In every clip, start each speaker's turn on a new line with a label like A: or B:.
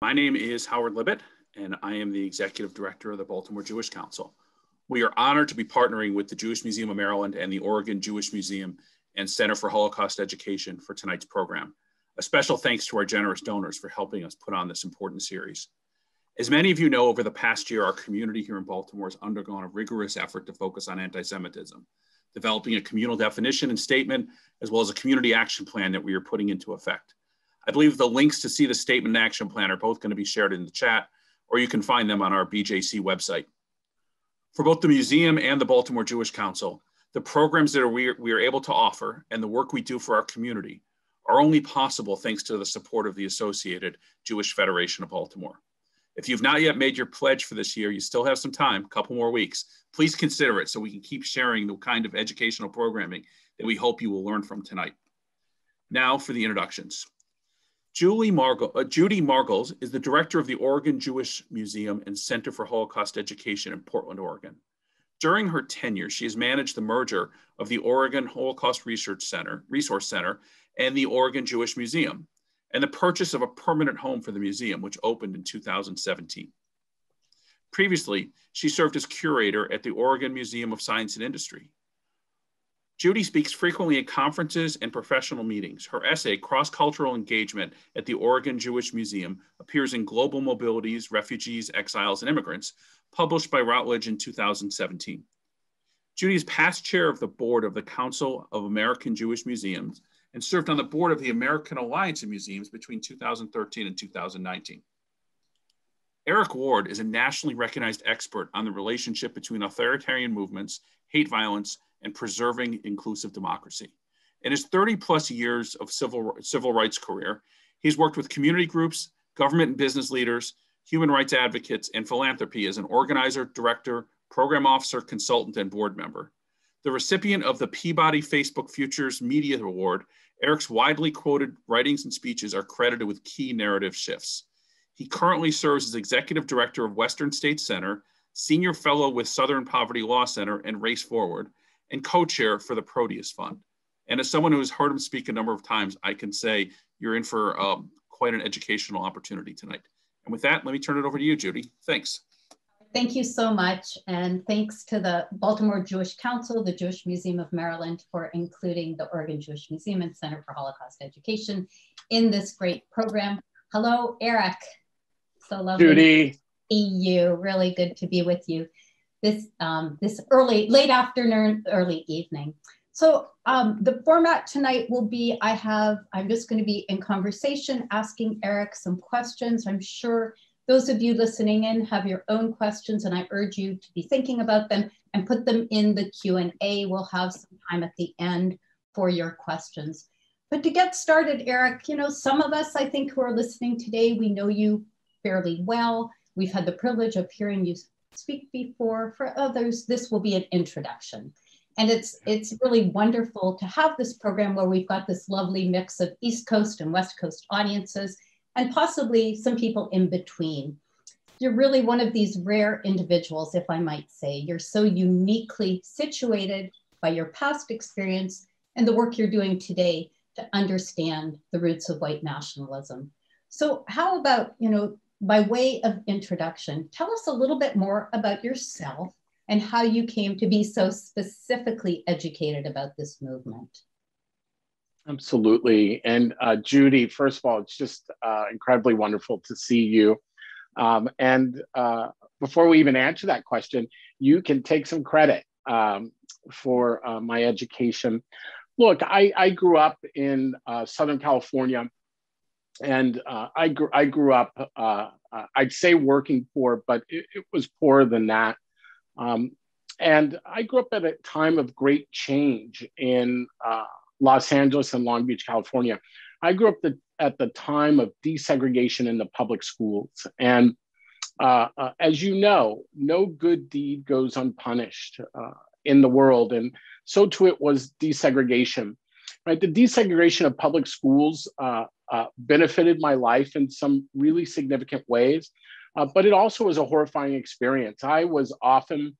A: My name is Howard Libet, and I am the Executive Director of the Baltimore Jewish Council. We are honored to be partnering with the Jewish Museum of Maryland and the Oregon Jewish Museum and Center for Holocaust Education for tonight's program. A special thanks to our generous donors for helping us put on this important series. As many of you know, over the past year, our community here in Baltimore has undergone a rigorous effort to focus on anti-Semitism, developing a communal definition and statement, as well as a community action plan that we are putting into effect. I believe the links to see the statement and action plan are both going to be shared in the chat, or you can find them on our BJC website. For both the museum and the Baltimore Jewish Council, the programs that we are able to offer and the work we do for our community are only possible thanks to the support of the Associated Jewish Federation of Baltimore. If you've not yet made your pledge for this year, you still have some time, a couple more weeks. Please consider it so we can keep sharing the kind of educational programming that we hope you will learn from tonight. Now for the introductions. Judy Margles is the director of the Oregon Jewish Museum and Center for Holocaust Education in Portland, Oregon. During her tenure, she has managed the merger of the Oregon Holocaust Resource Center and the Oregon Jewish Museum, and the purchase of a permanent home for the museum, which opened in 2017. Previously, she served as curator at the Oregon Museum of Science and Industry. Judy speaks frequently at conferences and professional meetings. Her essay, Cross-Cultural Engagement at the Oregon Jewish Museum, appears in Global Mobilities, Refugees, Exiles, and Immigrants, published by Routledge in 2017. Judy is past chair of the board of the Council of American Jewish Museums and served on the board of the American Alliance of Museums between 2013 and 2019. Eric Ward is a nationally recognized expert on the relationship between authoritarian movements, hate violence, and preserving inclusive democracy. In his 30-plus years of civil rights career, he's worked with community groups, government and business leaders, human rights advocates, and philanthropy as an organizer, director, program officer, consultant, and board member. The recipient of the Peabody Facebook Futures Media Award, Eric's widely quoted writings and speeches are credited with key narrative shifts. He currently serves as executive director of Western States Center, senior fellow with Southern Poverty Law Center and Race Forward, and co-chair for the Proteus Fund. And as someone who has heard him speak a number of times, I can say you're in for quite an educational opportunity tonight. And with that, let me turn it over to you, Judy. Thanks.
B: Thank you so much. And thanks to the Baltimore Jewish Council, the Jewish Museum of Maryland for including the Oregon Jewish Museum and Center for Holocaust Education in this great program. Hello, Eric. So lovely
C: Judy.
B: To see you. Really good to be with you this late afternoon, early evening. So the format tonight will be, I'm just going to be in conversation, asking Eric some questions. I'm sure those of you listening in have your own questions, and I urge you to be thinking about them and put them in the Q&A. We'll have some time at the end for your questions. But to get started, Eric, you know, some of us, I think, who are listening today, we know you fairly well. We've had the privilege of hearing you speak before. For others, this will be an introduction. And it's really wonderful to have this program where we've got this lovely mix of East Coast and West Coast audiences, and possibly some people in between. You're really one of these rare individuals, if I might say. You're so uniquely situated by your past experience and the work you're doing today to understand the roots of white nationalism. So how about, you know, by way of introduction, tell us a little bit more about yourself and how you came to be so specifically educated about this movement.
C: Absolutely. And Judy, first of all, it's just incredibly wonderful to see you. Before we even answer that question, you can take some credit for my education. Look, I grew up in Southern California, and I grew up, I'd say working poor, but it was poorer than that. And I grew up at a time of great change in Los Angeles and Long Beach, California. I grew up at the time of desegregation in the public schools. And as you know, no good deed goes unpunished in the world. And so too it was desegregation, right? The desegregation of public schools benefited my life in some really significant ways, but it also was a horrifying experience. I was often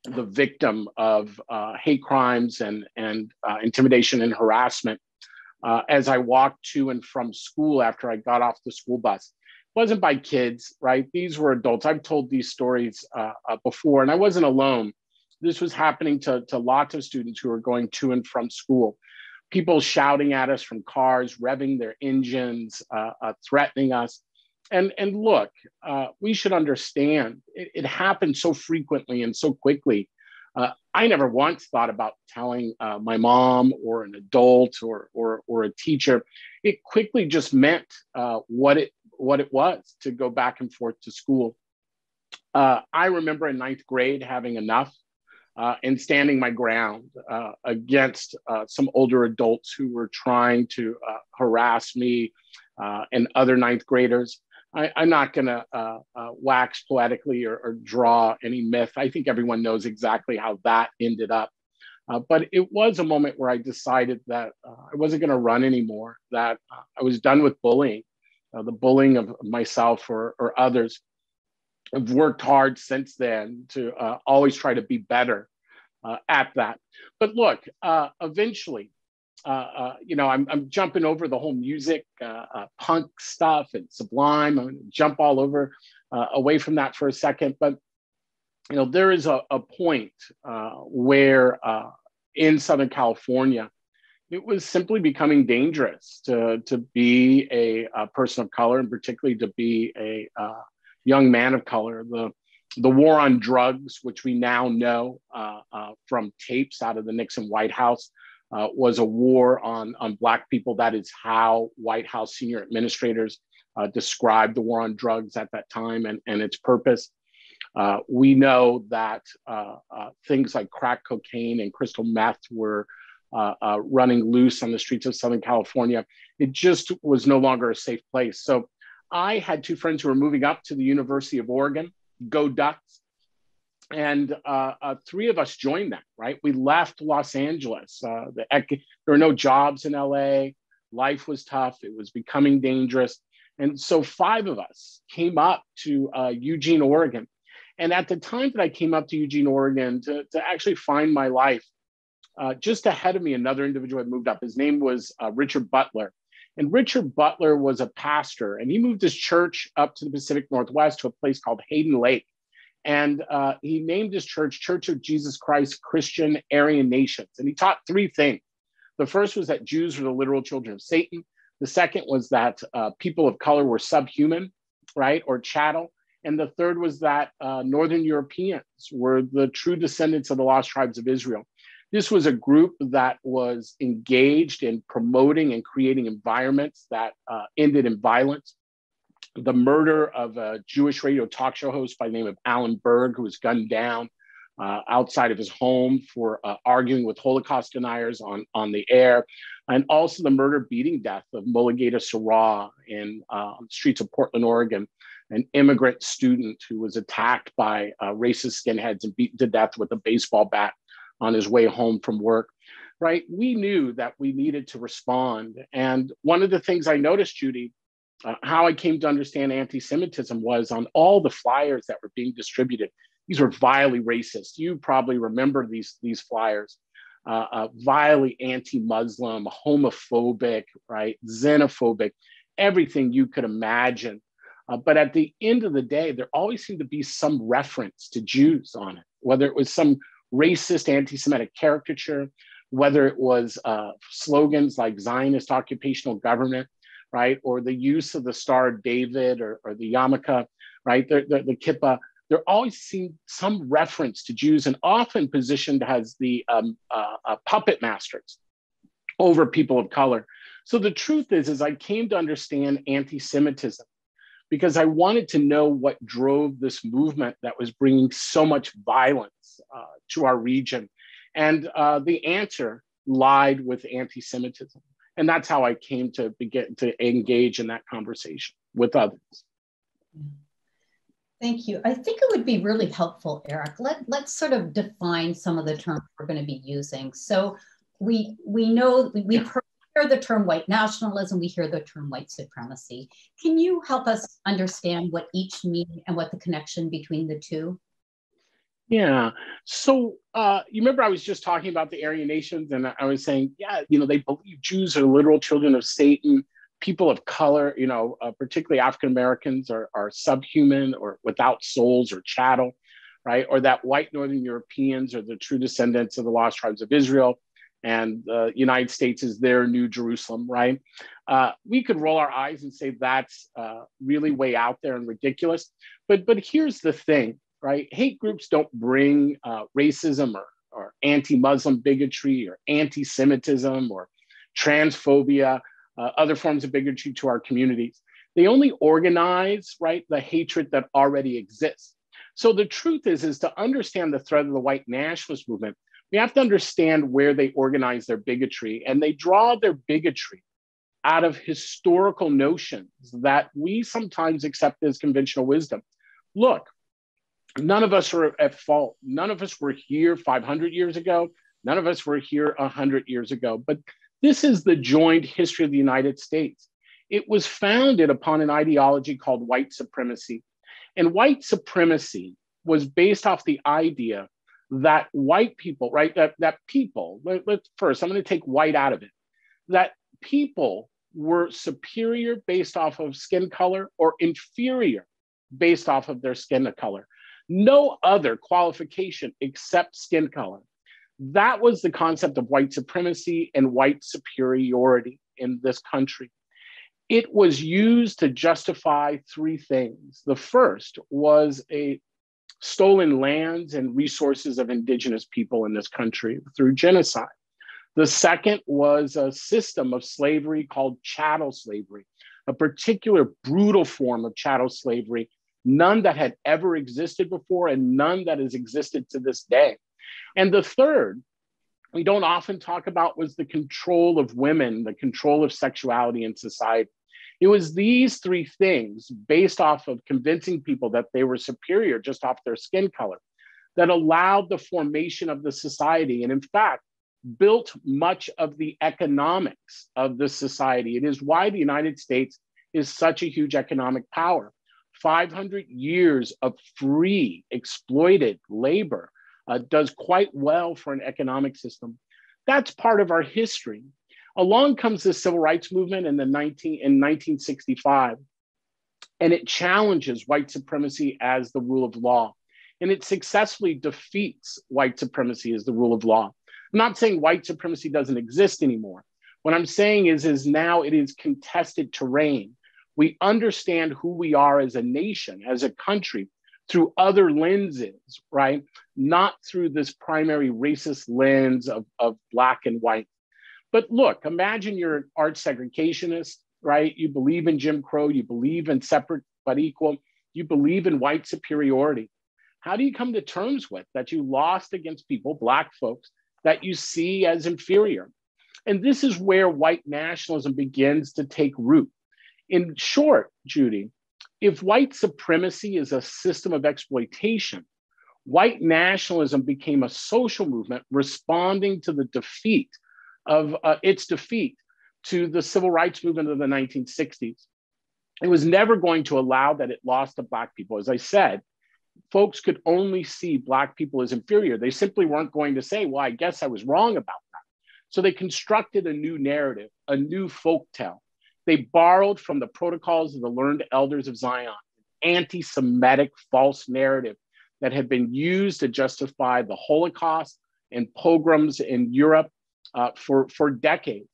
C: the victim of hate crimes and intimidation and harassment as I walked to and from school after I got off the school bus. wasn't by kids, right? These were adults. I've told these stories before, and I wasn't alone. This was happening to lots of students who were going to and from school. People shouting at us from cars, revving their engines, threatening us. And look, we should understand it happened so frequently and so quickly. I never once thought about telling my mom or an adult or a teacher. It quickly just meant what it was to go back and forth to school. I remember in ninth grade having enough and standing my ground against some older adults who were trying to harass me and other ninth graders. I'm not going to wax poetically or draw any myth. I think everyone knows exactly how that ended up. But it was a moment where I decided that I wasn't going to run anymore, that I was done with bullying, the bullying of myself or others. I've worked hard since then to always try to be better at that. But look, eventually, I'm jumping over the whole music, punk stuff and Sublime. I'm going to jump all over away from that for a second. But, there is a point where in Southern California, it was simply becoming dangerous to be a person of color, and particularly to be a young man of color. The war on drugs, which we now know from tapes out of the Nixon White House, was a war on Black people. That is how White House senior administrators described the war on drugs at that time and its purpose. We know that things like crack cocaine and crystal meth were running loose on the streets of Southern California. It just was no longer a safe place. So I had two friends who were moving up to the University of Oregon, go Ducks. And three of us joined them, right? We left Los Angeles. There were no jobs in LA. Life was tough. It was becoming dangerous. And so five of us came up to Eugene, Oregon. And at the time that I came up to Eugene, Oregon to actually find my life, just ahead of me, another individual had moved up. His name was Richard Butler. And Richard Butler was a pastor, and he moved his church up to the Pacific Northwest to a place called Hayden Lake. And he named his church Church of Jesus Christ Christian Aryan Nations. And he taught three things. The first was that Jews were the literal children of Satan. The second was that people of color were subhuman, right, or chattel. And the third was that Northern Europeans were the true descendants of the lost tribes of Israel. This was a group that was engaged in promoting and creating environments that ended in violence. The murder of a Jewish radio talk show host by the name of Alan Berg, who was gunned down outside of his home for arguing with Holocaust deniers on the air. And also the murder, beating death of Mulugeta Sarah in the streets of Portland, Oregon, an immigrant student who was attacked by racist skinheads and beaten to death with a baseball bat on his way home from work, right? We knew that we needed to respond. And one of the things I noticed, Judy, how I came to understand anti-Semitism was on all the flyers that were being distributed. These were vilely racist. You probably remember these flyers. Vilely anti-Muslim, homophobic, right? Xenophobic, everything you could imagine. But at the end of the day, there always seemed to be some reference to Jews on it, whether it was some racist anti-Semitic caricature, whether it was slogans like Zionist occupational government, right? Or the use of the Star of David or the yarmulke, right? The kippah. There always seemed some reference to Jews and often positioned as the puppet masters over people of color. So the truth is I came to understand anti-Semitism because I wanted to know what drove this movement that was bringing so much violence to our region. And the answer lied with anti-Semitism. And that's how I came to begin to engage in that conversation with others.
B: Thank you. I think it would be really helpful, Eric. Let's sort of define some of the terms we're going to be using. So we know we hear the term white nationalism, we hear the term white supremacy. Can you help us understand what each mean and what the connection between the two?
C: Yeah. So you remember I was just talking about the Aryan nations, and I was saying, yeah, they believe Jews are literal children of Satan. people of color, particularly African Americans, are subhuman or without souls or chattel, right? Or that white Northern Europeans are the true descendants of the lost tribes of Israel, and the United States is their New Jerusalem, right? We could roll our eyes and say that's really way out there and ridiculous. But here's the thing, right? Hate groups don't bring racism or anti-Muslim bigotry or anti-Semitism or transphobia, other forms of bigotry to our communities. They only organize, right, the hatred that already exists. So the truth is to understand the threat of the white nationalist movement, we have to understand where they organize their bigotry, and they draw their bigotry out of historical notions that we sometimes accept as conventional wisdom. Look, none of us are at fault. None of us were here 500 years ago. None of us were here 100 years ago. But this is the joined history of the United States. It was founded upon an ideology called white supremacy. And white supremacy was based off the idea that white people, right, that people, let's first, I'm going to take white out of it, that people were superior based off of skin color or inferior based off of their skin color. No other qualification except skin color. That was the concept of white supremacy and white superiority in this country. It was used to justify three things. The first was a stolen lands and resources of indigenous people in this country through genocide. The second was a system of slavery called chattel slavery, a particular brutal form of chattel slavery, none that had ever existed before and none that has existed to this day. And the third, we don't often talk about, was the control of women, the control of sexuality in society. It was these three things, based off of convincing people that they were superior just off their skin color, that allowed the formation of the society, and in fact, built much of the economics of the society. It is why the United States is such a huge economic power. 500 years of free, exploited labor does quite well for an economic system. That's part of our history. Along comes the civil rights movement in 1965, and it challenges white supremacy as the rule of law. And it successfully defeats white supremacy as the rule of law. I'm not saying white supremacy doesn't exist anymore. What I'm saying is now it is contested terrain. We understand who we are as a nation, as a country, through other lenses, right? Not through this primary racist lens of Black and white. But look, imagine you're an art segregationist, right? You believe in Jim Crow, you believe in separate but equal, you believe in white superiority. How do you come to terms with that you lost against people, Black folks, that you see as inferior? And this is where white nationalism begins to take root. In short, Judy, if white supremacy is a system of exploitation, white nationalism became a social movement responding to the defeat to the civil rights movement of the 1960s. It was never going to allow that it lost to Black people. As I said, folks could only see Black people as inferior. They simply weren't going to say, well, I guess I was wrong about that. So they constructed a new narrative, a new folktale. They borrowed from the protocols of the learned elders of Zion, an anti-Semitic false narrative that had been used to justify the Holocaust and pogroms in Europe for decades.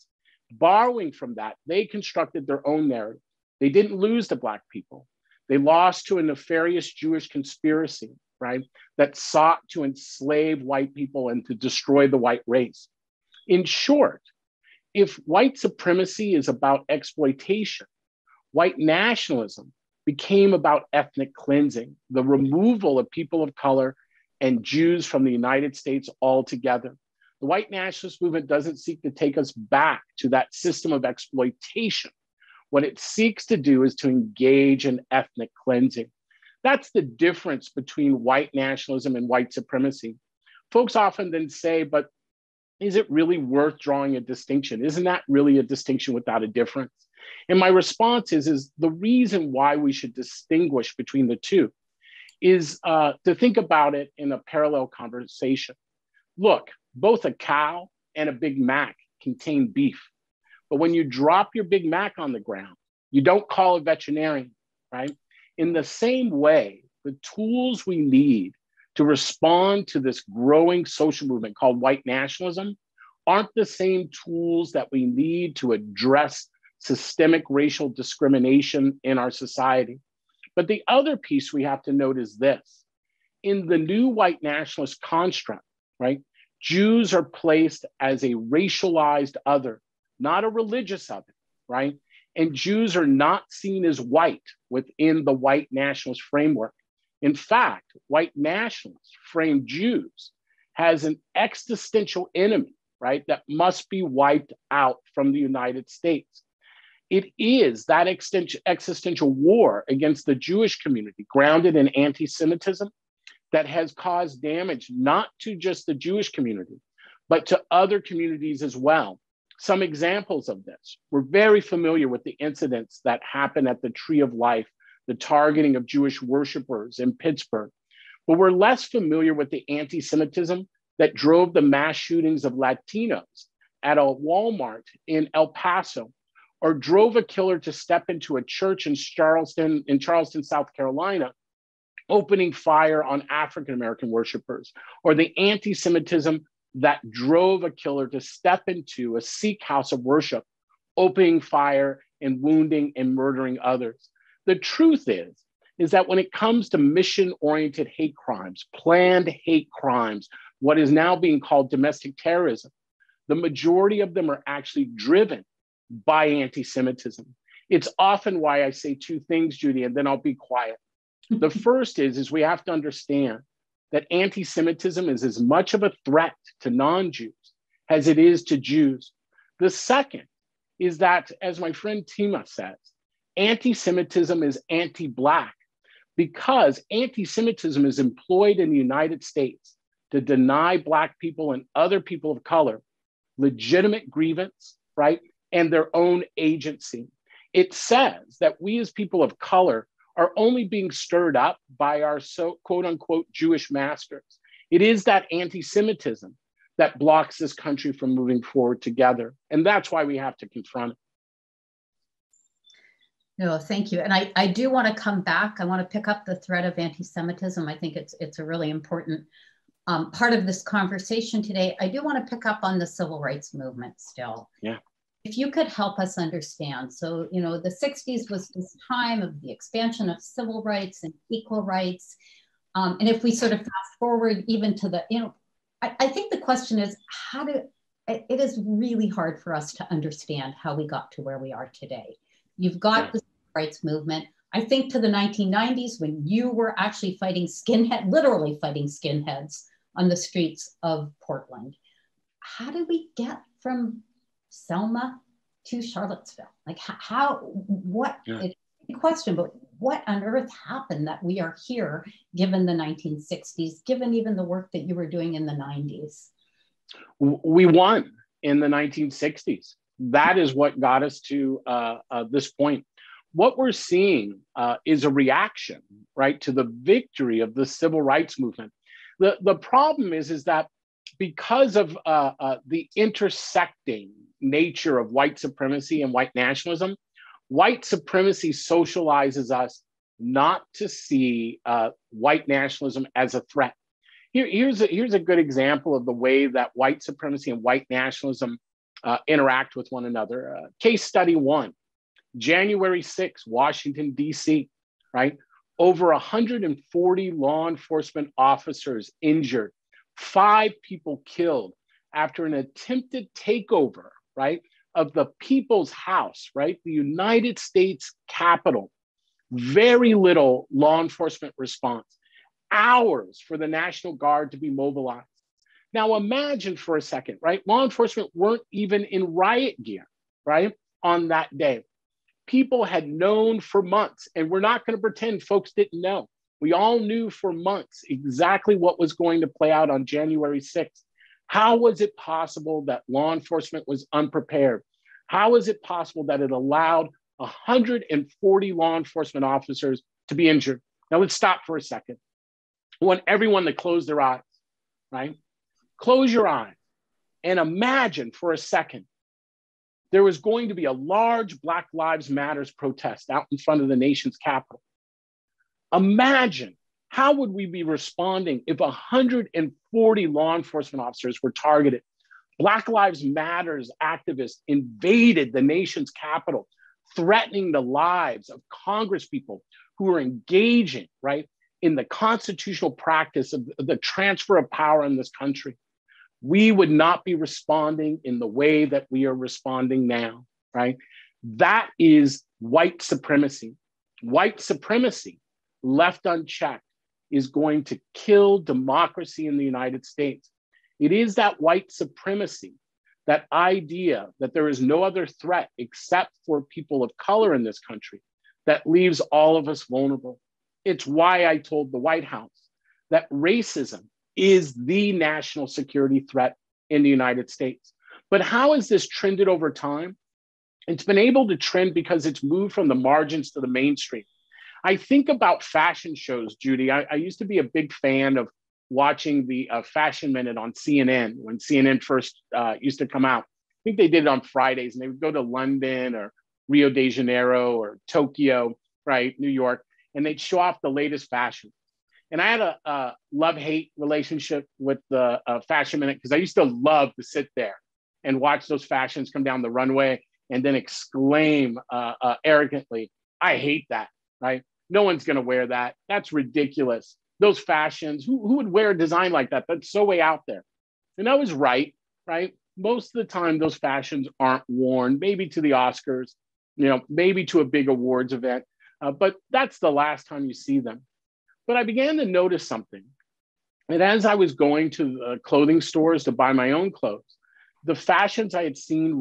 C: Borrowing from that, they constructed their own narrative. They didn't lose to Black people. They lost to a nefarious Jewish conspiracy, right, that sought to enslave white people and to destroy the white race. In short, if white supremacy is about exploitation, white nationalism became about ethnic cleansing, the removal of people of color and Jews from the United States altogether. The white nationalist movement doesn't seek to take us back to that system of exploitation. What it seeks to do is to engage in ethnic cleansing. That's the difference between white nationalism and white supremacy. Folks often then say, but is it really worth drawing a distinction? Isn't that really a distinction without a difference? And my response is the reason why we should distinguish between the two is to think about it in a parallel conversation. Look, both a cow and a Big Mac contain beef, But when you drop your Big Mac on the ground, you don't call a veterinarian, right? In the same way, the tools we need to respond to this growing social movement called white nationalism aren't the same tools that we need to address systemic racial discrimination in our society. But the other piece we have to note is this. In the new white nationalist construct, right, Jews are placed as a racialized other, not a religious other, right? And Jews are not seen as white within the white nationalist framework. In fact, white nationalists frame Jews as an existential enemy, right, that must be wiped out from the United States. It is that existential war against the Jewish community, grounded in anti-Semitism, that has caused damage not to just the Jewish community, but to other communities as well. Some examples of this: we're very familiar with the incidents that happened at the Tree of Life, the targeting of Jewish worshipers in Pittsburgh, but we're less familiar with the anti-Semitism that drove the mass shootings of Latinos at a Walmart in El Paso, or drove a killer to step into a church in Charleston, South Carolina, opening fire on African-American worshipers, or the anti-Semitism that drove a killer to step into a Sikh house of worship, opening fire and wounding and murdering others. The truth is that when it comes to mission-oriented hate crimes, planned hate crimes, what is now being called domestic terrorism, the majority of them are actually driven by anti-Semitism. It's often why I say two things, Judy, and then I'll be quiet. The first is we have to understand that anti-Semitism is as much of a threat to non-Jews as it is to Jews. The second is that, as my friend Tima says, anti-Semitism is anti-Black because anti-Semitism is employed in the United States to deny Black people and other people of color legitimate grievance, right, and their own agency. It says that we as people of color are only being stirred up by our quote unquote Jewish masters. It is that anti-Semitism that blocks this country from moving forward together. And that's why we have to confront it.
B: No, thank you. And I do want to come back. I want to pick up the thread of anti-Semitism. I think it's a really important part of this conversation today. I do want to pick up on the civil rights movement still.
C: Yeah.
B: If you could help us understand. So, you know, the 60s was this time of the expansion of civil rights and equal rights. And if we sort of fast forward even to the, you know, I think the question is it is really hard for us to understand how we got to where we are today. You've got the civil rights movement. I think to the 1990s when you were actually literally fighting skinheads on the streets of Portland. How did we get from Selma to Charlottesville? Like it's a question, but what on earth happened that we are here given the 1960s, given even the work that you were doing in the 90s?
C: We won in the 1960s. That is what got us to this point. What we're seeing is a reaction, right, to the victory of the civil rights movement. The problem is that because of the intersecting nature of white supremacy and white nationalism, white supremacy socializes us not to see white nationalism as a threat. Here's a good example of the way that white supremacy and white nationalism interact with one another. Case study one, January 6, Washington, D.C., right? Over 140 law enforcement officers injured, 5 people killed after an attempted takeover, right, of the People's House, right, the United States Capitol. Very little law enforcement response. Hours for the National Guard to be mobilized. Now imagine for a second, right, law enforcement weren't even in riot gear, right, on that day. People had known for months, and we're not going to pretend folks didn't know. We all knew for months exactly what was going to play out on January 6th. How was it possible that law enforcement was unprepared? How is it possible that it allowed 140 law enforcement officers to be injured? Now let's stop for a second. I want everyone to close their eyes, right? Close your eyes and imagine for a second there was going to be a large Black Lives Matters protest out in front of the nation's capital. Imagine, how would we be responding if 140 law enforcement officers were targeted? Black Lives Matters activists invaded the nation's capital, threatening the lives of congresspeople who were engaging, right, in the constitutional practice of the transfer of power in this country. We would not be responding in the way that we are responding now, right? That is white supremacy. White supremacy, left unchecked, is going to kill democracy in the United States. It is that white supremacy, that idea that there is no other threat except for people of color in this country, that leaves all of us vulnerable. It's why I told the White House that racism is the national security threat in the United States. But how has this trended over time? It's been able to trend because it's moved from the margins to the mainstream. I think about fashion shows, Judy. I used to be a big fan of watching the Fashion Minute on CNN when CNN first used to come out. I think they did it on Fridays, and they would go to London or Rio de Janeiro or Tokyo, right, New York, and they'd show off the latest fashion. And I had a love-hate relationship with the Fashion Minute because I used to love to sit there and watch those fashions come down the runway and then exclaim arrogantly, I hate that, right? No one's going to wear that. That's ridiculous. Those fashions, who would wear a design like that? That's so way out there. And I was right? Most of the time, those fashions aren't worn, maybe to the Oscars, maybe to a big awards event, but that's the last time you see them. But I began to notice something. And as I was going to clothing stores to buy my own clothes, the fashions I had seen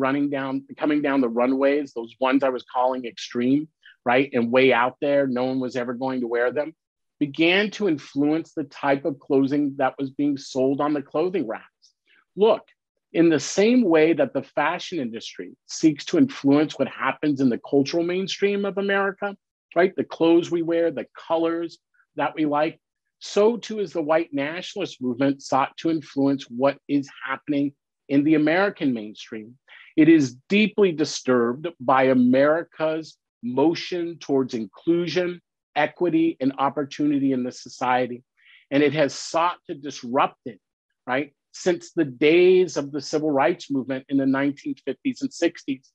C: coming down the runways, those ones I was calling extreme, right, and way out there, no one was ever going to wear them, began to influence the type of clothing that was being sold on the clothing racks. Look, in the same way that the fashion industry seeks to influence what happens in the cultural mainstream of America, right, the clothes we wear, the colors that we like, so too is the white nationalist movement sought to influence what is happening in the American mainstream. It is deeply disturbed by America's motion towards inclusion, equity, and opportunity in the society. And it has sought to disrupt it, right, since the days of the civil rights movement in the 1950s and 60s.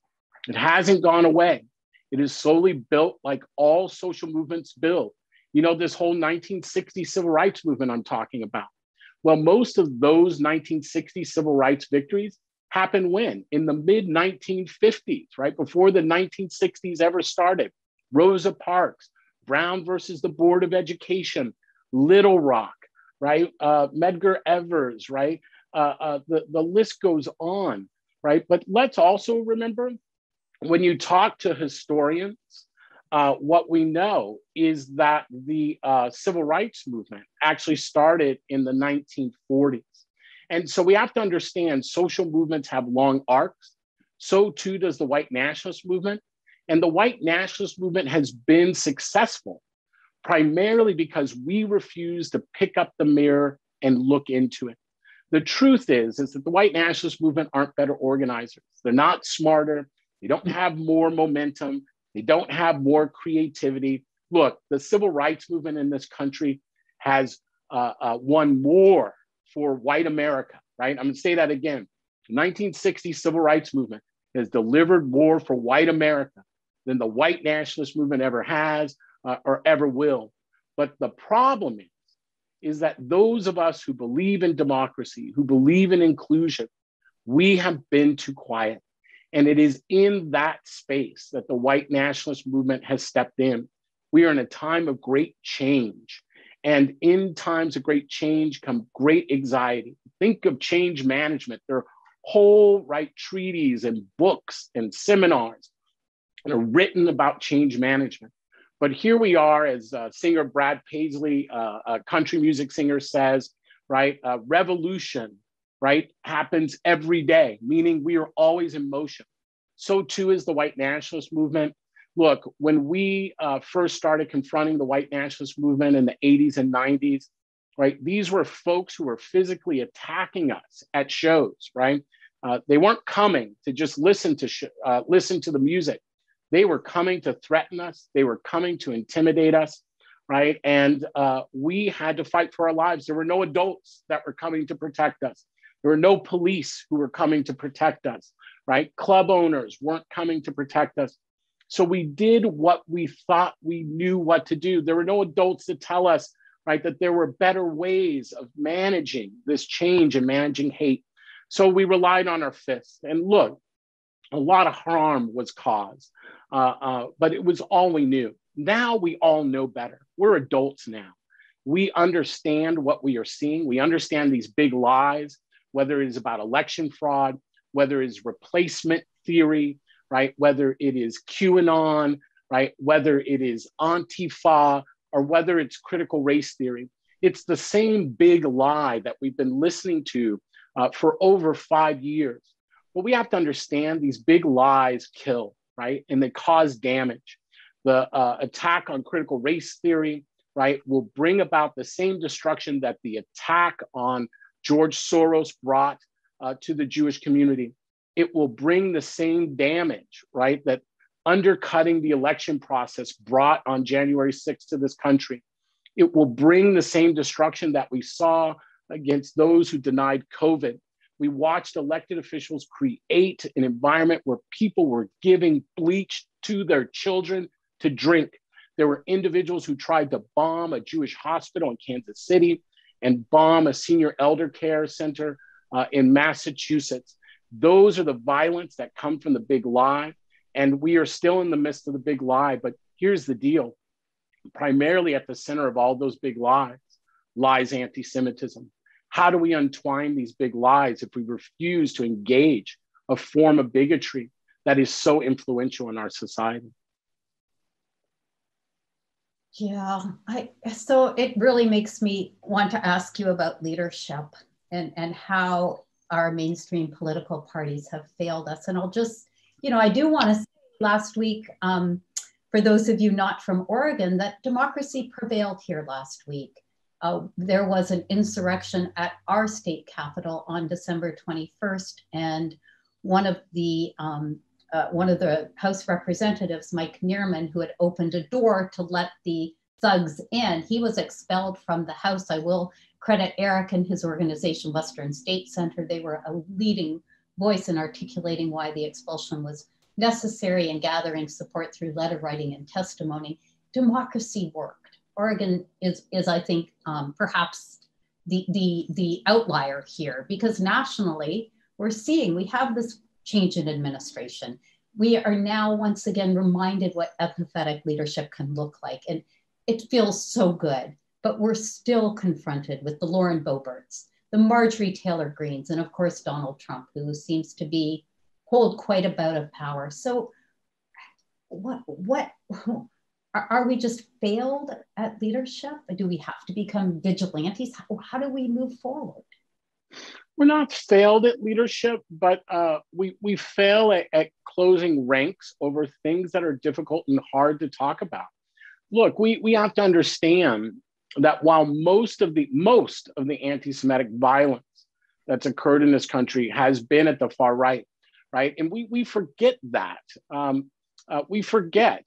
C: It hasn't gone away. It is slowly built like all social movements build. This whole 1960 civil rights movement I'm talking about. Well, most of those 1960 civil rights victories happened when? In the mid 1950s, right? Before the 1960s ever started. Rosa Parks, Brown versus the Board of Education, Little Rock, right? Medgar Evers, right? The list goes on, right? But let's also remember, when you talk to historians, what we know is that the civil rights movement actually started in the 1940s. And so we have to understand social movements have long arcs. So too does the white nationalist movement. And the white nationalist movement has been successful primarily because we refuse to pick up the mirror and look into it. The truth is that the white nationalist movement aren't better organizers. They're not smarter. They don't have more momentum. They don't have more creativity. Look, the civil rights movement in this country has won more for white America, right? I'm gonna say that again. The 1960 civil rights movement has delivered more for white America than the white nationalist movement ever has or ever will. But the problem is that those of us who believe in democracy, who believe in inclusion, we have been too quiet. And it is in that space that the white nationalist movement has stepped in. We are in a time of great change. And in times of great change come great anxiety. Think of change management. There are whole treaties and books and seminars that are written about change management. But here we are, as singer Brad Paisley, a country music singer, says, right, revolution, right, happens every day, meaning we are always in motion. So too is the white nationalist movement. Look, when we first started confronting the white nationalist movement in the 80s and 90s, right, these were folks who were physically attacking us at shows, right? They weren't coming to just listen to the music. They were coming to threaten us. They were coming to intimidate us, right? And we had to fight for our lives. There were no adults that were coming to protect us. There were no police who were coming to protect us, right? Club owners weren't coming to protect us. So we did what we thought we knew what to do. There were no adults to tell us, right, that there were better ways of managing this change and managing hate. So we relied on our fists. And look, a lot of harm was caused, but it was all we knew. Now we all know better. We're adults now. We understand what we are seeing. We understand these big lies, whether it is about election fraud, whether it is replacement theory, right? Whether it is QAnon, right? Whether it is Antifa, or whether it's critical race theory. It's the same big lie that we've been listening to for over 5 years. But we have to understand these big lies kill, right? And they cause damage. The attack on critical race theory, right, will bring about the same destruction that the attack on George Soros brought to the Jewish community. It will bring the same damage, right, that undercutting the election process brought on January 6th to this country. It will bring the same destruction that we saw against those who denied COVID. We watched elected officials create an environment where people were giving bleach to their children to drink. There were individuals who tried to bomb a Jewish hospital in Kansas City and bomb a senior elder care center in Massachusetts. Those are the violence that come from the big lie. And we are still in the midst of the big lie. But here's the deal. Primarily at the center of all those big lies lies anti-Semitism. How do we untwine these big lies if we refuse to engage a form of bigotry that is so influential in our society?
B: Yeah, so it really makes me want to ask you about leadership and how our mainstream political parties have failed us. And I'll just, I do want to say last week, for those of you not from Oregon, that democracy prevailed here last week. There was an insurrection at our state capitol on December 21st, and one of the House representatives, Mike Neerman, who had opened a door to let the thugs in, he was expelled from the House. I will credit Eric and his organization, Western State Center. They were a leading voice in articulating why the expulsion was necessary and gathering support through letter writing and testimony. Democracy worked. Oregon is I think, perhaps the outlier here, because nationally we have this change in administration. We are now once again reminded what empathetic leadership can look like, and it feels so good. But we're still confronted with the Lauren Boeberts, the Marjorie Taylor Greens, and of course Donald Trump, who seems to hold quite a bout of power. So, what are we just failed at leadership? Do we have to become vigilantes? How do we move forward?
C: We're not failed at leadership, but we fail at closing ranks over things that are difficult and hard to talk about. Look, we have to understand that while most of the anti-Semitic violence that's occurred in this country has been at the far right, and we forget that. We forget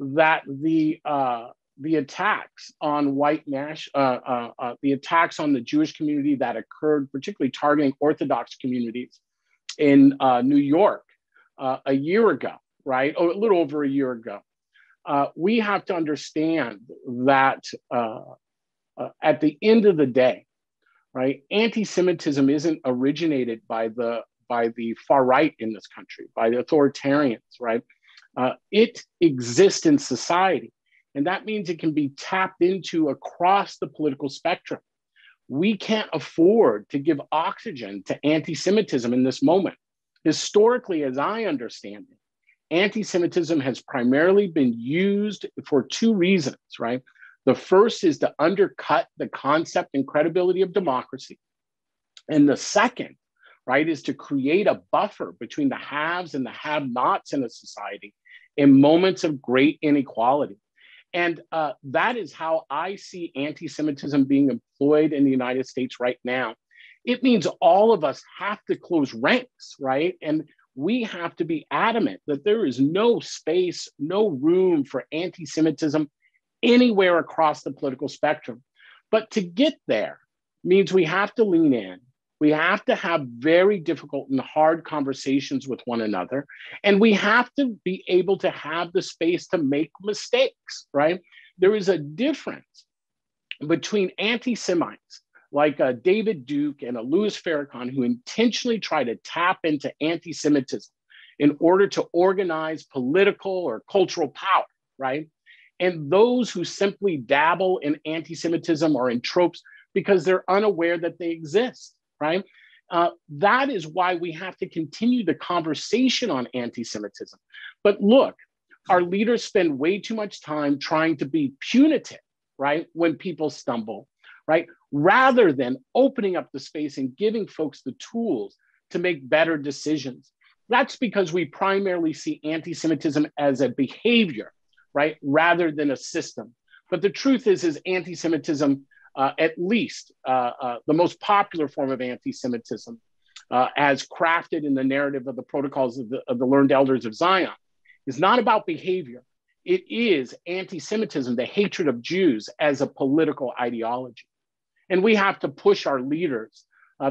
C: that the attacks on the attacks on the Jewish community that occurred, particularly targeting Orthodox communities in New York a year ago, a little over a year ago. We have to understand that at the end of the day, anti-Semitism isn't originated by the far right in this country, by the authoritarians, it exists in society. And that means it can be tapped into across the political spectrum. We can't afford to give oxygen to anti-Semitism in this moment. Historically, as I understand it, anti-Semitism has primarily been used for two reasons, The first is to undercut the concept and credibility of democracy. And the second, is to create a buffer between the haves and the have-nots in a society in moments of great inequality. And that is how I see anti-Semitism being employed in the United States right now. it means all of us have to close ranks, right? And we have to be adamant that there is no space, no room for anti-Semitism anywhere across the political spectrum. But to get there means we have to lean in. We have to have very difficult and hard conversations with one another. And we have to be able to have the space to make mistakes, right? There is a difference between anti-Semites like David Duke and a Louis Farrakhan who intentionally try to tap into anti-Semitism in order to organize political or cultural power, right? And those who simply dabble in anti-Semitism or in tropes because they're unaware that they exist, right? That is why we have to continue the conversation on anti-Semitism. But look, our leaders spend way too much time trying to be punitive, right? When people stumble, right? Rather than opening up the space and giving folks the tools to make better decisions. That's because we primarily see anti-Semitism as a behavior, right? Rather than a system. But the truth is anti-Semitism, at least the most popular form of anti-Semitism, as crafted in the narrative of the protocols of the learned elders of Zion, is not about behavior. It is anti-Semitism, the hatred of Jews as a political ideology. And we have to push our leaders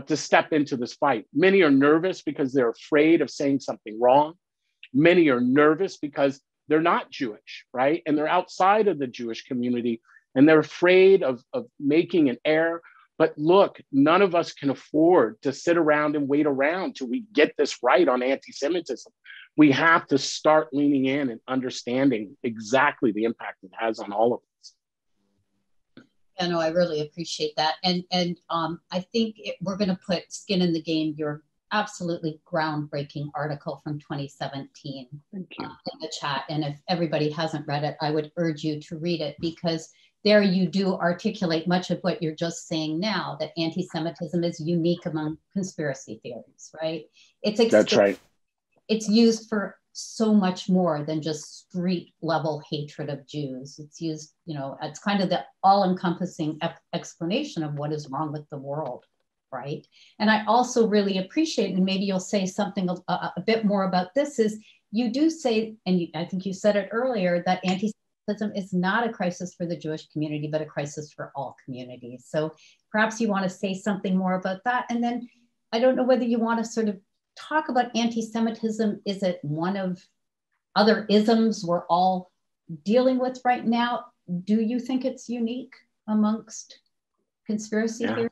C: to step into this fight. Many are nervous because they're afraid of saying something wrong. Many are nervous because they're not Jewish, right? And they're outside of the Jewish community and they're afraid of making an error. But look, none of us can afford to sit around and wait around till we get this right on anti-Semitism. We have to start leaning in and understanding exactly the impact it has on all of us.
B: Yeah, no, I really appreciate that. And I think we're going to put skin in the game, your absolutely groundbreaking article from 2017 in the chat. And if everybody hasn't read it, I would urge you to read it, because there you do articulate much of what you're just saying now, that anti-Semitism is unique among conspiracy theories, right?
C: That's right.
B: It's used for so much more than just street level hatred of Jews. It's used, it's kind of the all-encompassing explanation of what is wrong with the world, right? And I also really appreciate, and maybe you'll say something a bit more about this, is you do say, and I think you said it earlier, that anti-Semitism is not a crisis for the Jewish community, but a crisis for all communities. So perhaps you want to say something more about that. And then I don't know whether you want to sort of talk about anti-Semitism. Is it one of other isms we're all dealing with right now? Do you think it's unique amongst conspiracy theories?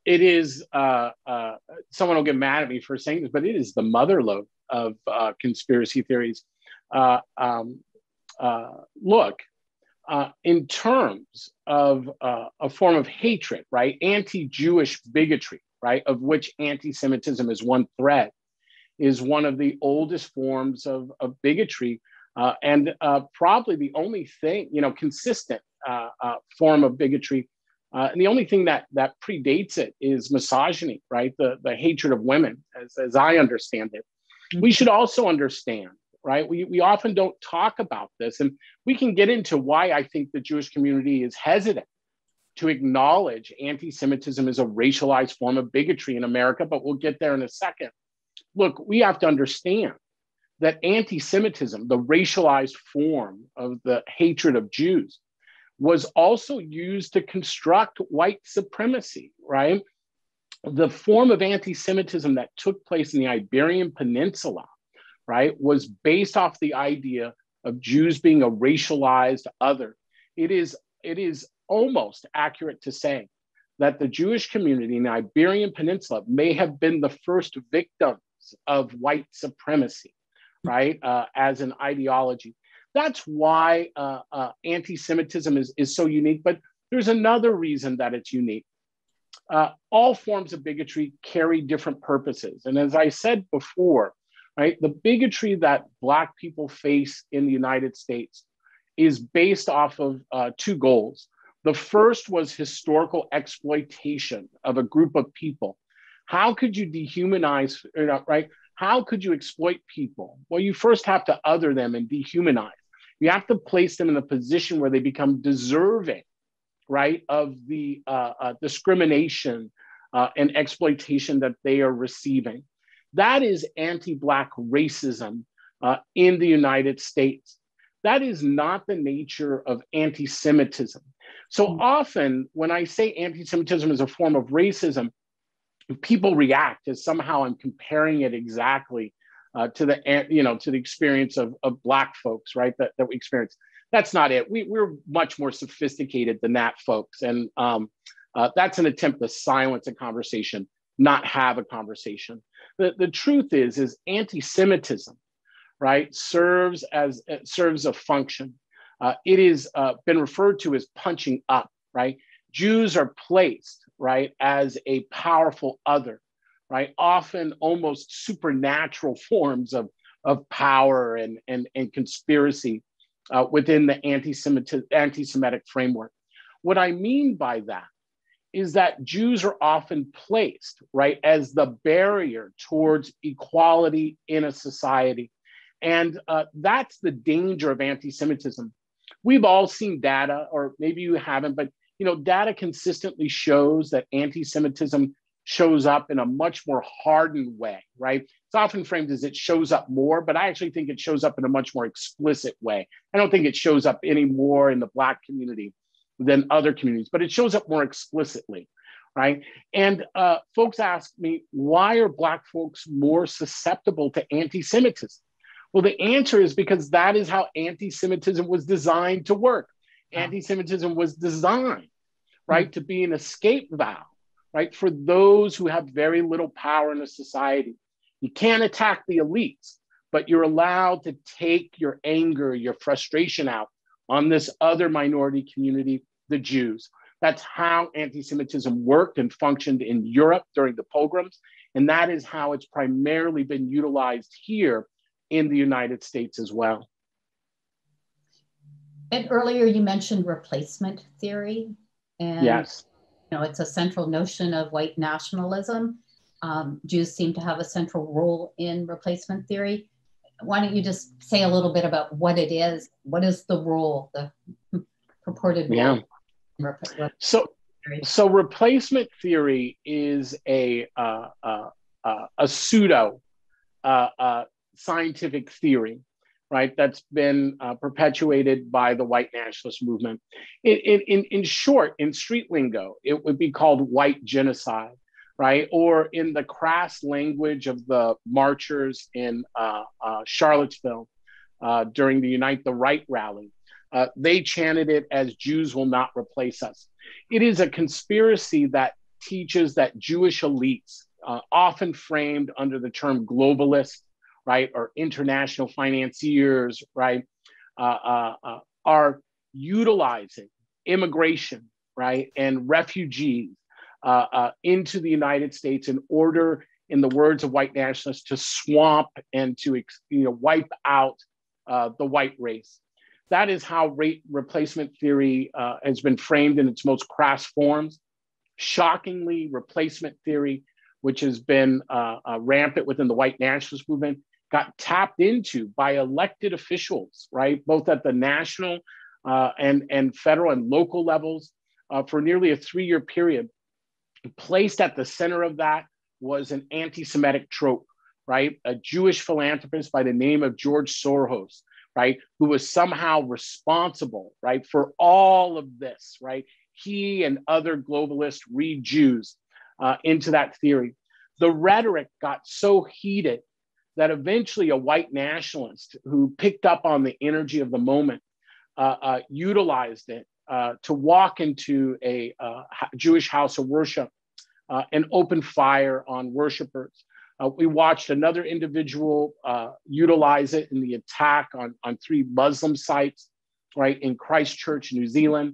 C: It is, someone will get mad at me for saying this, but it is the mother lode of conspiracy theories. Look, in terms of a form of hatred, right? Anti-Jewish bigotry, right? Of which anti-Semitism is one thread, is one of the oldest forms of bigotry, and probably the only thing, consistent form of bigotry. And the only thing that predates it is misogyny, right? The hatred of women, as I understand it. Mm-hmm. We should also understand, right? We often don't talk about this, and we can get into why I think the Jewish community is hesitant to acknowledge anti-Semitism as a racialized form of bigotry in America, but we'll get there in a second. Look, we have to understand that anti-Semitism, the racialized form of the hatred of Jews, was also used to construct white supremacy, right? The form of anti-Semitism that took place in the Iberian Peninsula, right, was based off the idea of Jews being a racialized other. It is almost accurate to say that the Jewish community in the Iberian Peninsula may have been the first victims of white supremacy, right, as an ideology. That's why anti-Semitism is so unique, but there's another reason that it's unique. All forms of bigotry carry different purposes. And as I said before, right, the bigotry that Black people face in the United States is based off of two goals. The first was historical exploitation of a group of people. How could you dehumanize, right? How could you exploit people? Well, you first have to other them and dehumanize. You have to place them in a position where they become deserving right, of the discrimination and exploitation that they are receiving. That is anti-Black racism in the United States. That is not the nature of anti-Semitism. So often when I say anti-Semitism is a form of racism, people react as somehow I'm comparing it exactly to the experience of Black folks, right, that we experience. That's not it. We're much more sophisticated than that, folks. And that's an attempt to silence a conversation, not have a conversation. The truth is anti-Semitism, right, serves a function. It is been referred to as punching up, right? Jews are placed, right, as a powerful other, right? Often almost supernatural forms of power and conspiracy within the anti-Semitic framework. What I mean by that is that Jews are often placed, right, as the barrier towards equality in a society. And that's the danger of anti-Semitism. We've all seen data, or maybe you haven't, but data consistently shows that anti-Semitism shows up in a much more hardened way, right? It's often framed as it shows up more, but I actually think it shows up in a much more explicit way. I don't think it shows up any more in the Black community than other communities, but it shows up more explicitly, right? And folks ask me, why are Black folks more susceptible to anti-Semitism? Well, the answer is because that is how anti-Semitism was designed to work. Anti-Semitism was designed, right, to be an escape valve, right, for those who have very little power in a society. You can't attack the elites, but you're allowed to take your anger, your frustration out on this other minority community, the Jews. That's how anti-Semitism worked and functioned in Europe during the pogroms. And that is how it's primarily been utilized here in the United States as well.
B: And earlier you mentioned replacement theory. And
C: yes,
B: it's a central notion of white nationalism. Jews seem to have a central role in replacement theory. Why don't you just say a little bit about what it is? What is the role, the purported role?
C: Yeah. So replacement theory is a pseudo scientific theory, right, that's been perpetuated by the white nationalist movement. In short, in street lingo, it would be called white genocide, right? Or in the crass language of the marchers in Charlottesville during the Unite the Right rally, they chanted it as Jews will not replace us. It is a conspiracy that teaches that Jewish elites, often framed under the term globalist, right, or international financiers, right, are utilizing immigration, right, and refugees into the United States in order, in the words of white nationalists, to swamp and to wipe out the white race. That is how replacement theory has been framed in its most crass forms. Shockingly, replacement theory, which has been rampant within the white nationalist movement, got tapped into by elected officials, right, both at the national and federal and local levels for nearly a 3-year period. Placed at the center of that was an anti-Semitic trope, right? A Jewish philanthropist by the name of George Soros, right, who was somehow responsible, right, for all of this, right? He and other globalists read Jews into that theory. The rhetoric got so heated that eventually a white nationalist who picked up on the energy of the moment utilized it to walk into a Jewish house of worship and open fire on worshipers. We watched another individual utilize it in the attack on 3 Muslim sites, right, in Christchurch, New Zealand.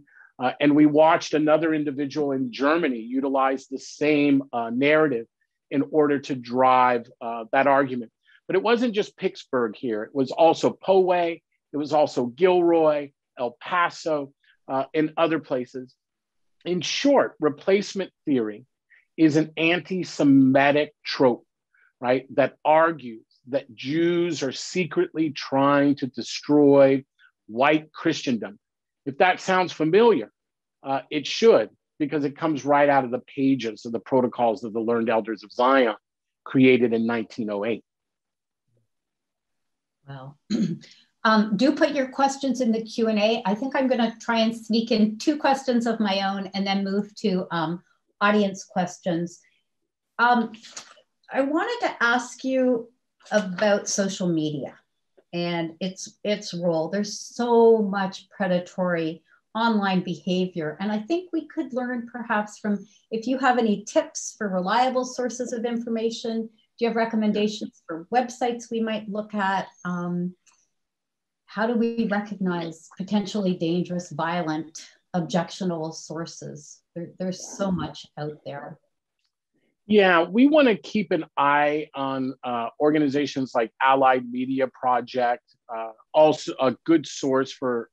C: And we watched another individual in Germany utilize the same narrative in order to drive that argument. But it wasn't just Pittsburgh here. It was also Poway. It was also Gilroy, El Paso, and other places. In short, replacement theory is an anti-Semitic trope, right, that argues that Jews are secretly trying to destroy white Christendom. If that sounds familiar, It should, because it comes right out of the pages of the protocols of the Learned Elders of Zion, created in 1908.
B: Well, do put your questions in the Q&A. I think I'm going to try and sneak in 2 questions of my own and then move to audience questions. I wanted to ask you about social media and its role. There's so much predatory online behavior, and I think we could learn perhaps from, if you have any tips for reliable sources of information. Do you have recommendations for websites we might look at? How do we recognize potentially dangerous, violent, objectionable sources? There's so much out there.
C: Yeah, we want to keep an eye on organizations like Allied Media Project, also a good source for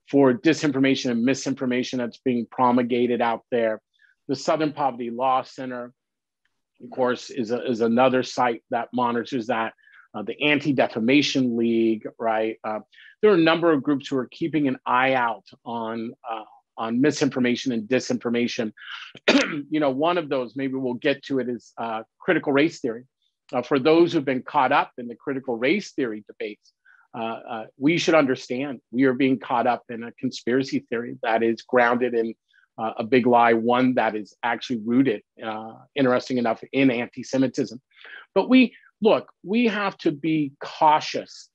C: disinformation and misinformation that's being promulgated out there. The Southern Poverty Law Center, of course, is another site that monitors that. The Anti-Defamation League, right? There are a number of groups who are keeping an eye out on misinformation and disinformation. One of those, maybe we'll get to it, is critical race theory. For those who've been caught up in the critical race theory debates, we should understand we are being caught up in a conspiracy theory that is grounded in a big lie, one that is actually rooted, interesting enough, in anti-Semitism. But we have to be cautious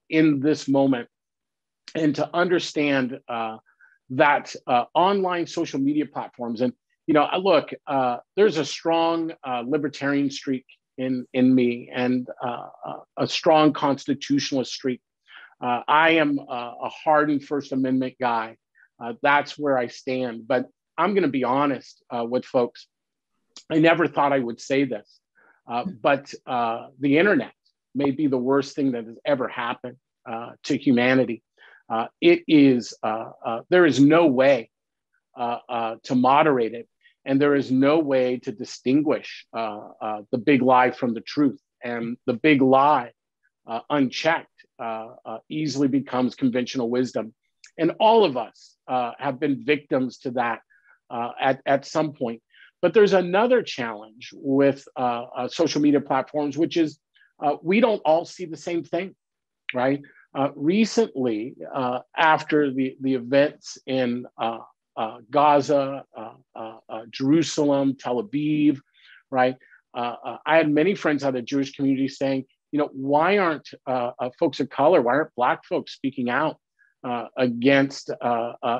C: in this moment and to understand that online social media platforms, and there's a strong libertarian streak in me, and a strong constitutionalist streak. I am a hardened First Amendment guy. That's where I stand. But I'm going to be honest with folks. I never thought I would say this, but the internet may be the worst thing that has ever happened to humanity. It is, there is no way to moderate it, and there is no way to distinguish the big lie from the truth. And the big lie, unchecked, easily becomes conventional wisdom. And all of us have been victims to that at some point. But there's another challenge with social media platforms, which is we don't all see the same thing, right? Recently, after the events in Gaza, Jerusalem, Tel Aviv, right? I had many friends out of the Jewish community saying, why aren't folks of color, why aren't Black folks speaking out against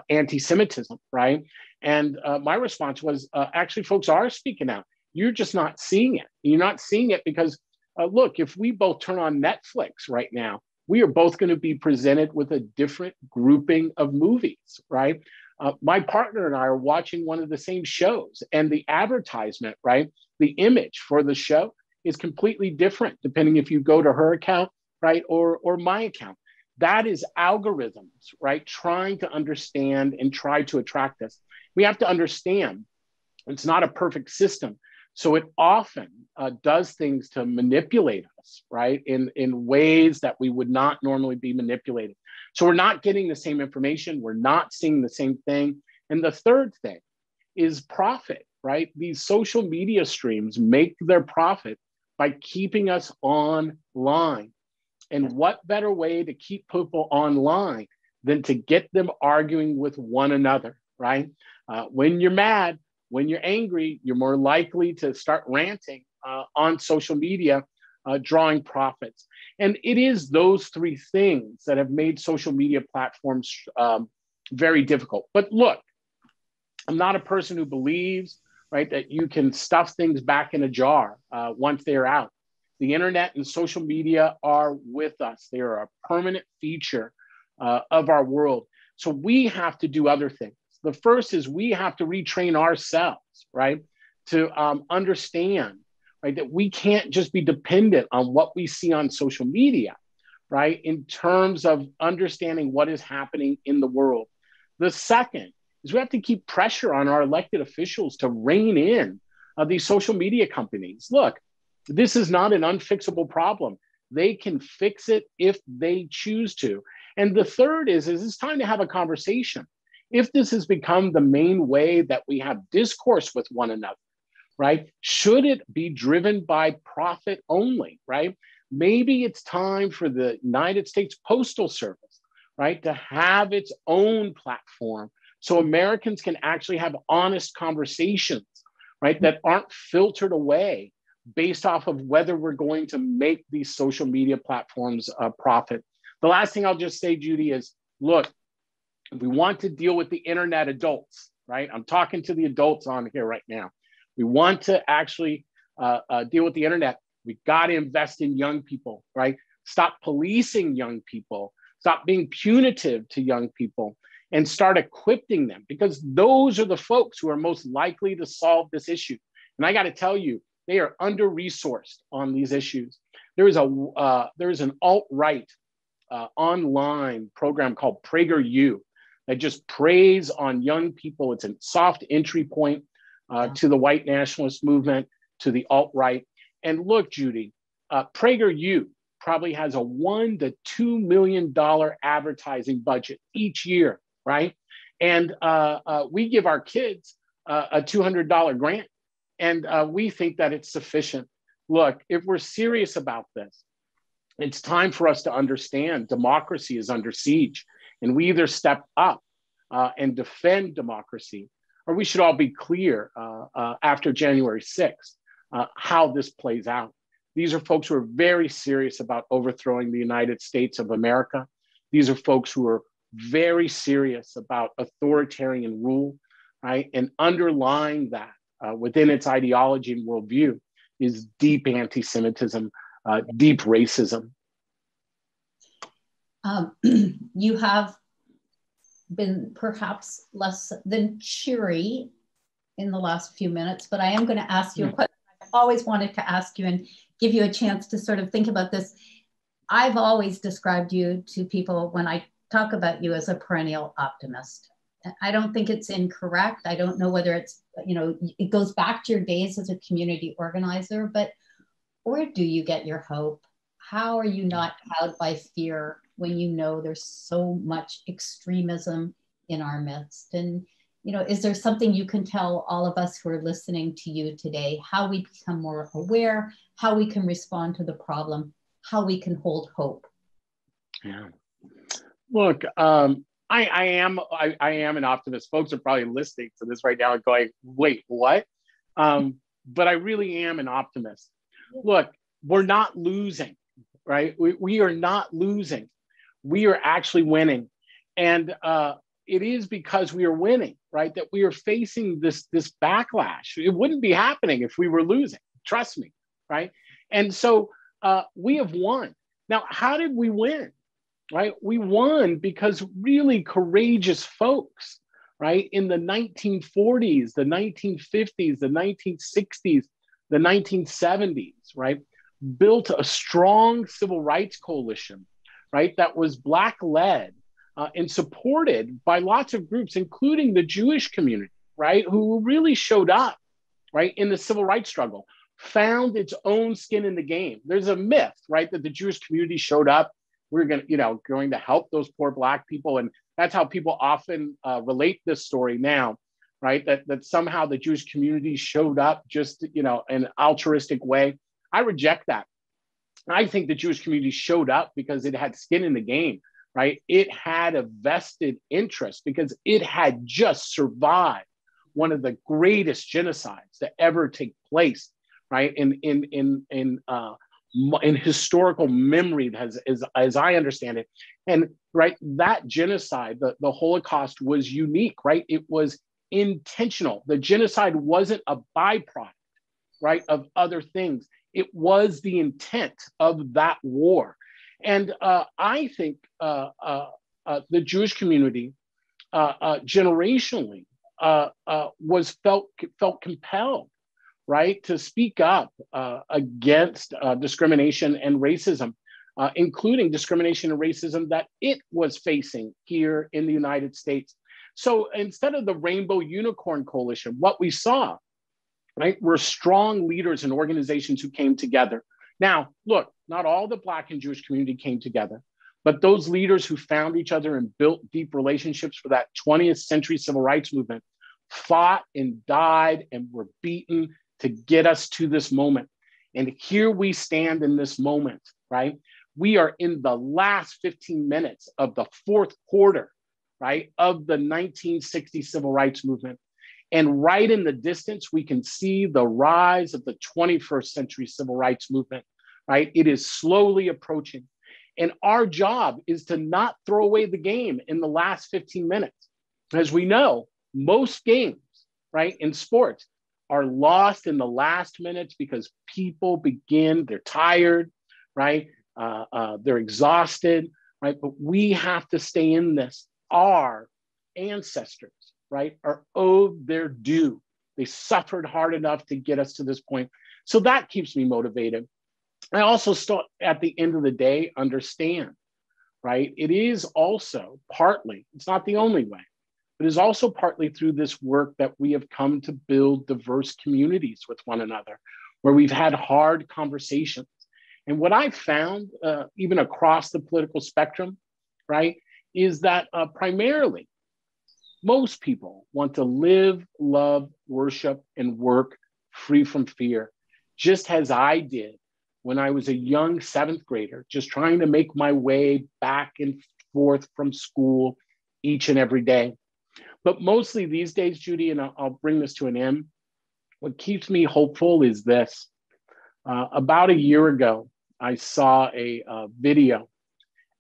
C: anti-Semitism, right? And my response was, actually, folks are speaking out. You're just not seeing it. You're not seeing it because, look, if we both turn on Netflix right now, we are both going to be presented with a different grouping of movies, right? My partner and I are watching one of the same shows, and the advertisement, right, the image for the show is completely different depending if you go to her account, right, or my account. That is algorithms, right, trying to understand and try to attract us. We have to understand it's not a perfect system. So it often does things to manipulate us, right, in ways that we would not normally be manipulated. So we're not getting the same information. We're not seeing the same thing. And the third thing is profit, right? These social media streams make their profit by keeping us online. And what better way to keep people online than to get them arguing with one another, right? When you're mad, when you're angry, you're more likely to start ranting on social media, drawing profits. And it is those three things that have made social media platforms very difficult. But look, I'm not a person who believes, right, that you can stuff things back in a jar once they're out. The internet and social media are with us. They are a permanent feature of our world. So we have to do other things. The first is we have to retrain ourselves, right, to understand, right, that we can't just be dependent on what we see on social media, right, in terms of understanding what is happening in the world. The second is we have to keep pressure on our elected officials to rein in these social media companies. Look, this is not an unfixable problem. They can fix it if they choose to. And the third is it's time to have a conversation. if this has become the main way that we have discourse with one another, right? Should it be driven by profit only, right? Maybe it's time for the United States Postal Service, right, to have its own platform so Americans can actually have honest conversations, right, that aren't filtered away based off of whether we're going to make these social media platforms profit. The last thing I'll just say, Judy, is look, if we want to deal with the internet adults, right? I'm talking to the adults on here right now. We want to actually deal with the internet. We got to invest in young people, right? Stop policing young people. Stop being punitive to young people and start equipping them, because those are the folks who are most likely to solve this issue. And I got to tell you, they are under-resourced on these issues. There is an alt-right online program called PragerU that just preys on young people. It's a soft entry point to the white nationalist movement, to the alt-right. And look, Judy, PragerU probably has a $1 to $2 million advertising budget each year, right? And we give our kids a $200 grant, and we think that it's sufficient. Look, if we're serious about this, it's time for us to understand democracy is under siege, and we either step up and defend democracy, or we should all be clear after January 6th how this plays out. These are folks who are very serious about overthrowing the United States of America. These are folks who are very serious about authoritarian rule, right? And underlying that within its ideology and worldview is deep anti-Semitism, deep racism.
B: You have been perhaps less than cheery in the last few minutes, but I am going to ask you a question I've always wanted to ask you and give you a chance to sort of think about this. I've always described you to people when I talk about you as a perennial optimist. I don't think it's incorrect. I don't know whether it's, you know, it goes back to your days as a community organizer, but where do you get your hope? How are you not cowed by fear when you know there's so much extremism in our midst? And, you know, is there something you can tell all of us who are listening to you today, how we become more aware, how we can respond to the problem, how we can hold hope?
C: Yeah. Look, I am an optimist. Folks are probably listening to this right now and going, wait, what? But I really am an optimist. Look, we're not losing, right? We are not losing. We are actually winning. And it is because we are winning, right, that we are facing this backlash. It wouldn't be happening if we were losing. Trust me, right? And so we have won. Now, how did we win? Right? We won because really courageous folks, right, in the 1940s, the 1950s, the 1960s, the 1970s, right, built a strong civil rights coalition, right, that was Black-led and supported by lots of groups, including the Jewish community, right, who really showed up, right, in the civil rights struggle, found its own skin in the game. There's a myth, right, that the Jewish community showed up. We're going to help those poor Black people. And that's how people often relate this story now, right? That somehow the Jewish community showed up just, in an altruistic way. I reject that. I think the Jewish community showed up because it had skin in the game, right? It had a vested interest because it had just survived one of the greatest genocides to ever take place, right? In historical memory, as I understand it. And right, that genocide, the Holocaust, was unique, right? It was intentional. The genocide wasn't a byproduct, right, of other things. It was the intent of that war. And I think the Jewish community generationally was felt compelled, right, to speak up against discrimination and racism, including discrimination and racism that it was facing here in the United States. So instead of the Rainbow Unicorn Coalition, what we saw, right, were strong leaders and organizations who came together. Now, look, not all the Black and Jewish community came together, But those leaders who found each other and built deep relationships for that 20th century civil rights movement fought and died and were beaten to get us to this moment. And here we stand in this moment, right? We are in the last 15 minutes of the fourth quarter, right, of the 1960 civil rights movement. And right in the distance, we can see the rise of the 21st century civil rights movement, right? It is slowly approaching. And our job is to not throw away the game in the last 15 minutes. As we know, most games, right, in sports are lost in the last minutes because people begin, they're tired, right? They're exhausted, right? But we have to stay in this. Our ancestors, right, are owed their due. They suffered hard enough to get us to this point. So that keeps me motivated. I also still, at the end of the day, understand, right? It is also partly, it's not the only way, but it's also partly through this work that we have come to build diverse communities with one another, where we've had hard conversations. And what I've found, even across the political spectrum, right, is that primarily most people want to live, love, worship, and work free from fear, just as I did when I was a young 7th grader, just trying to make my way back and forth from school each and every day. But mostly these days, Judy, and I'll bring this to an end, what keeps me hopeful is this. About a year ago, I saw a video,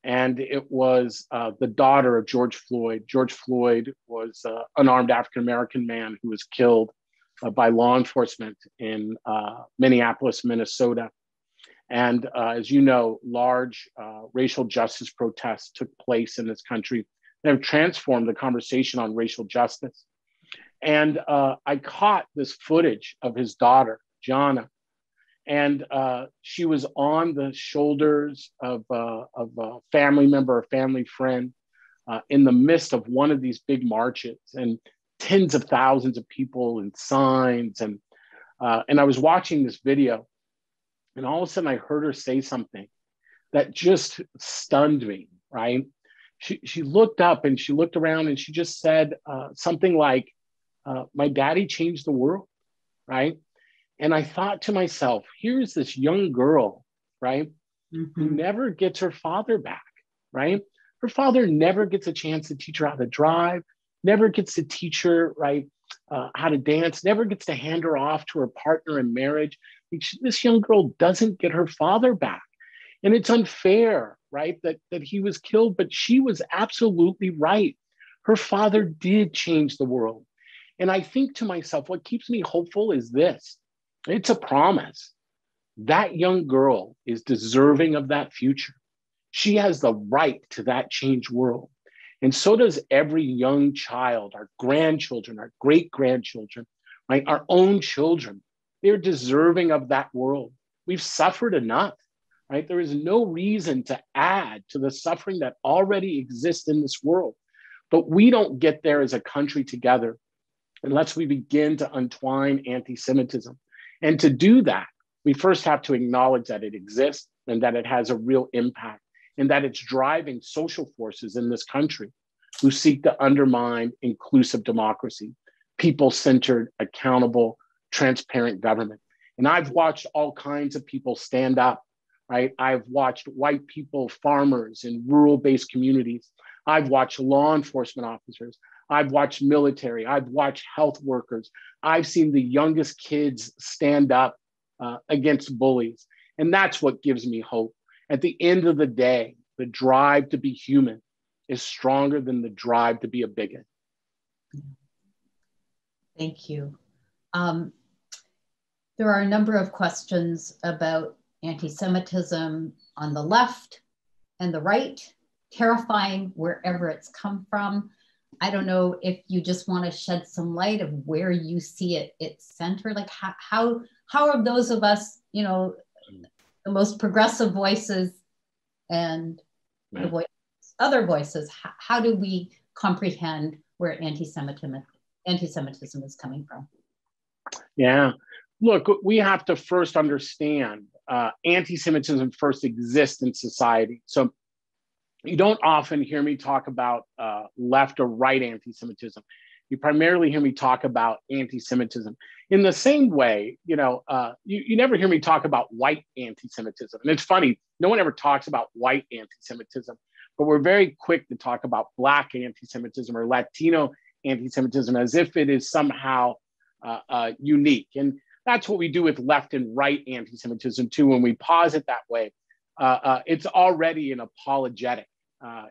C: and it was the daughter of George Floyd. George Floyd was an unarmed African-American man who was killed by law enforcement in Minneapolis, Minnesota. And as you know, large racial justice protests took place in this country that have transformed the conversation on racial justice. And I caught this footage of his daughter, Jana, and she was on the shoulders of a family member, a family friend, in the midst of one of these big marches, and tens of thousands of people and signs. And I was watching this video, and all of a sudden I heard her say something that just stunned me, right? She looked up and she looked around and she just said something like, my daddy changed the world, right? And I thought to myself, here's this young girl, right, who never gets her father back, right? Her father never gets a chance to teach her how to drive, never gets to teach her, right, how to dance, never gets to hand her off to her partner in marriage. This young girl doesn't get her father back. And it's unfair, right, that he was killed, but she was absolutely right. Her father did change the world. And I think to myself, what keeps me hopeful is this. It's a promise. That young girl is deserving of that future. She has the right to that changed world. And so does every young child, our grandchildren, our great-grandchildren, right? Our own children. They're deserving of that world. We've suffered enough, right? There is no reason to add to the suffering that already exists in this world. But we don't get there as a country together unless we begin to untwine anti-Semitism. And to do that, we first have to acknowledge that it exists and that it has a real impact and that it's driving social forces in this country who seek to undermine inclusive democracy, people-centered, accountable, transparent government. And I've watched all kinds of people stand up, right? I've watched white people, farmers in rural-based communities. I've watched law enforcement officers. I've watched military. I've watched health workers. I've seen the youngest kids stand up against bullies. And that's what gives me hope. At the end of the day, the drive to be human is stronger than the drive to be a bigot.
B: Thank you. There are a number of questions about anti-Semitism on the left and the right, terrifying wherever it's come from. I don't know if you just want to shed some light of where you see it, its center, like how are those of us, you know, the most progressive voices and the other voices, how do we comprehend where anti-Semitism is coming from?
C: Yeah, look, we have to first understand anti-Semitism first exists in society. So You don't often hear me talk about left or right anti-Semitism. You primarily hear me talk about anti-Semitism. In the same way, you never hear me talk about white anti-Semitism. And it's funny, no one ever talks about white anti-Semitism, but we're very quick to talk about Black anti-Semitism or Latino anti-Semitism as if it is somehow unique. And that's what we do with left and right anti-Semitism too. When we pause it that way, it's already an apologetic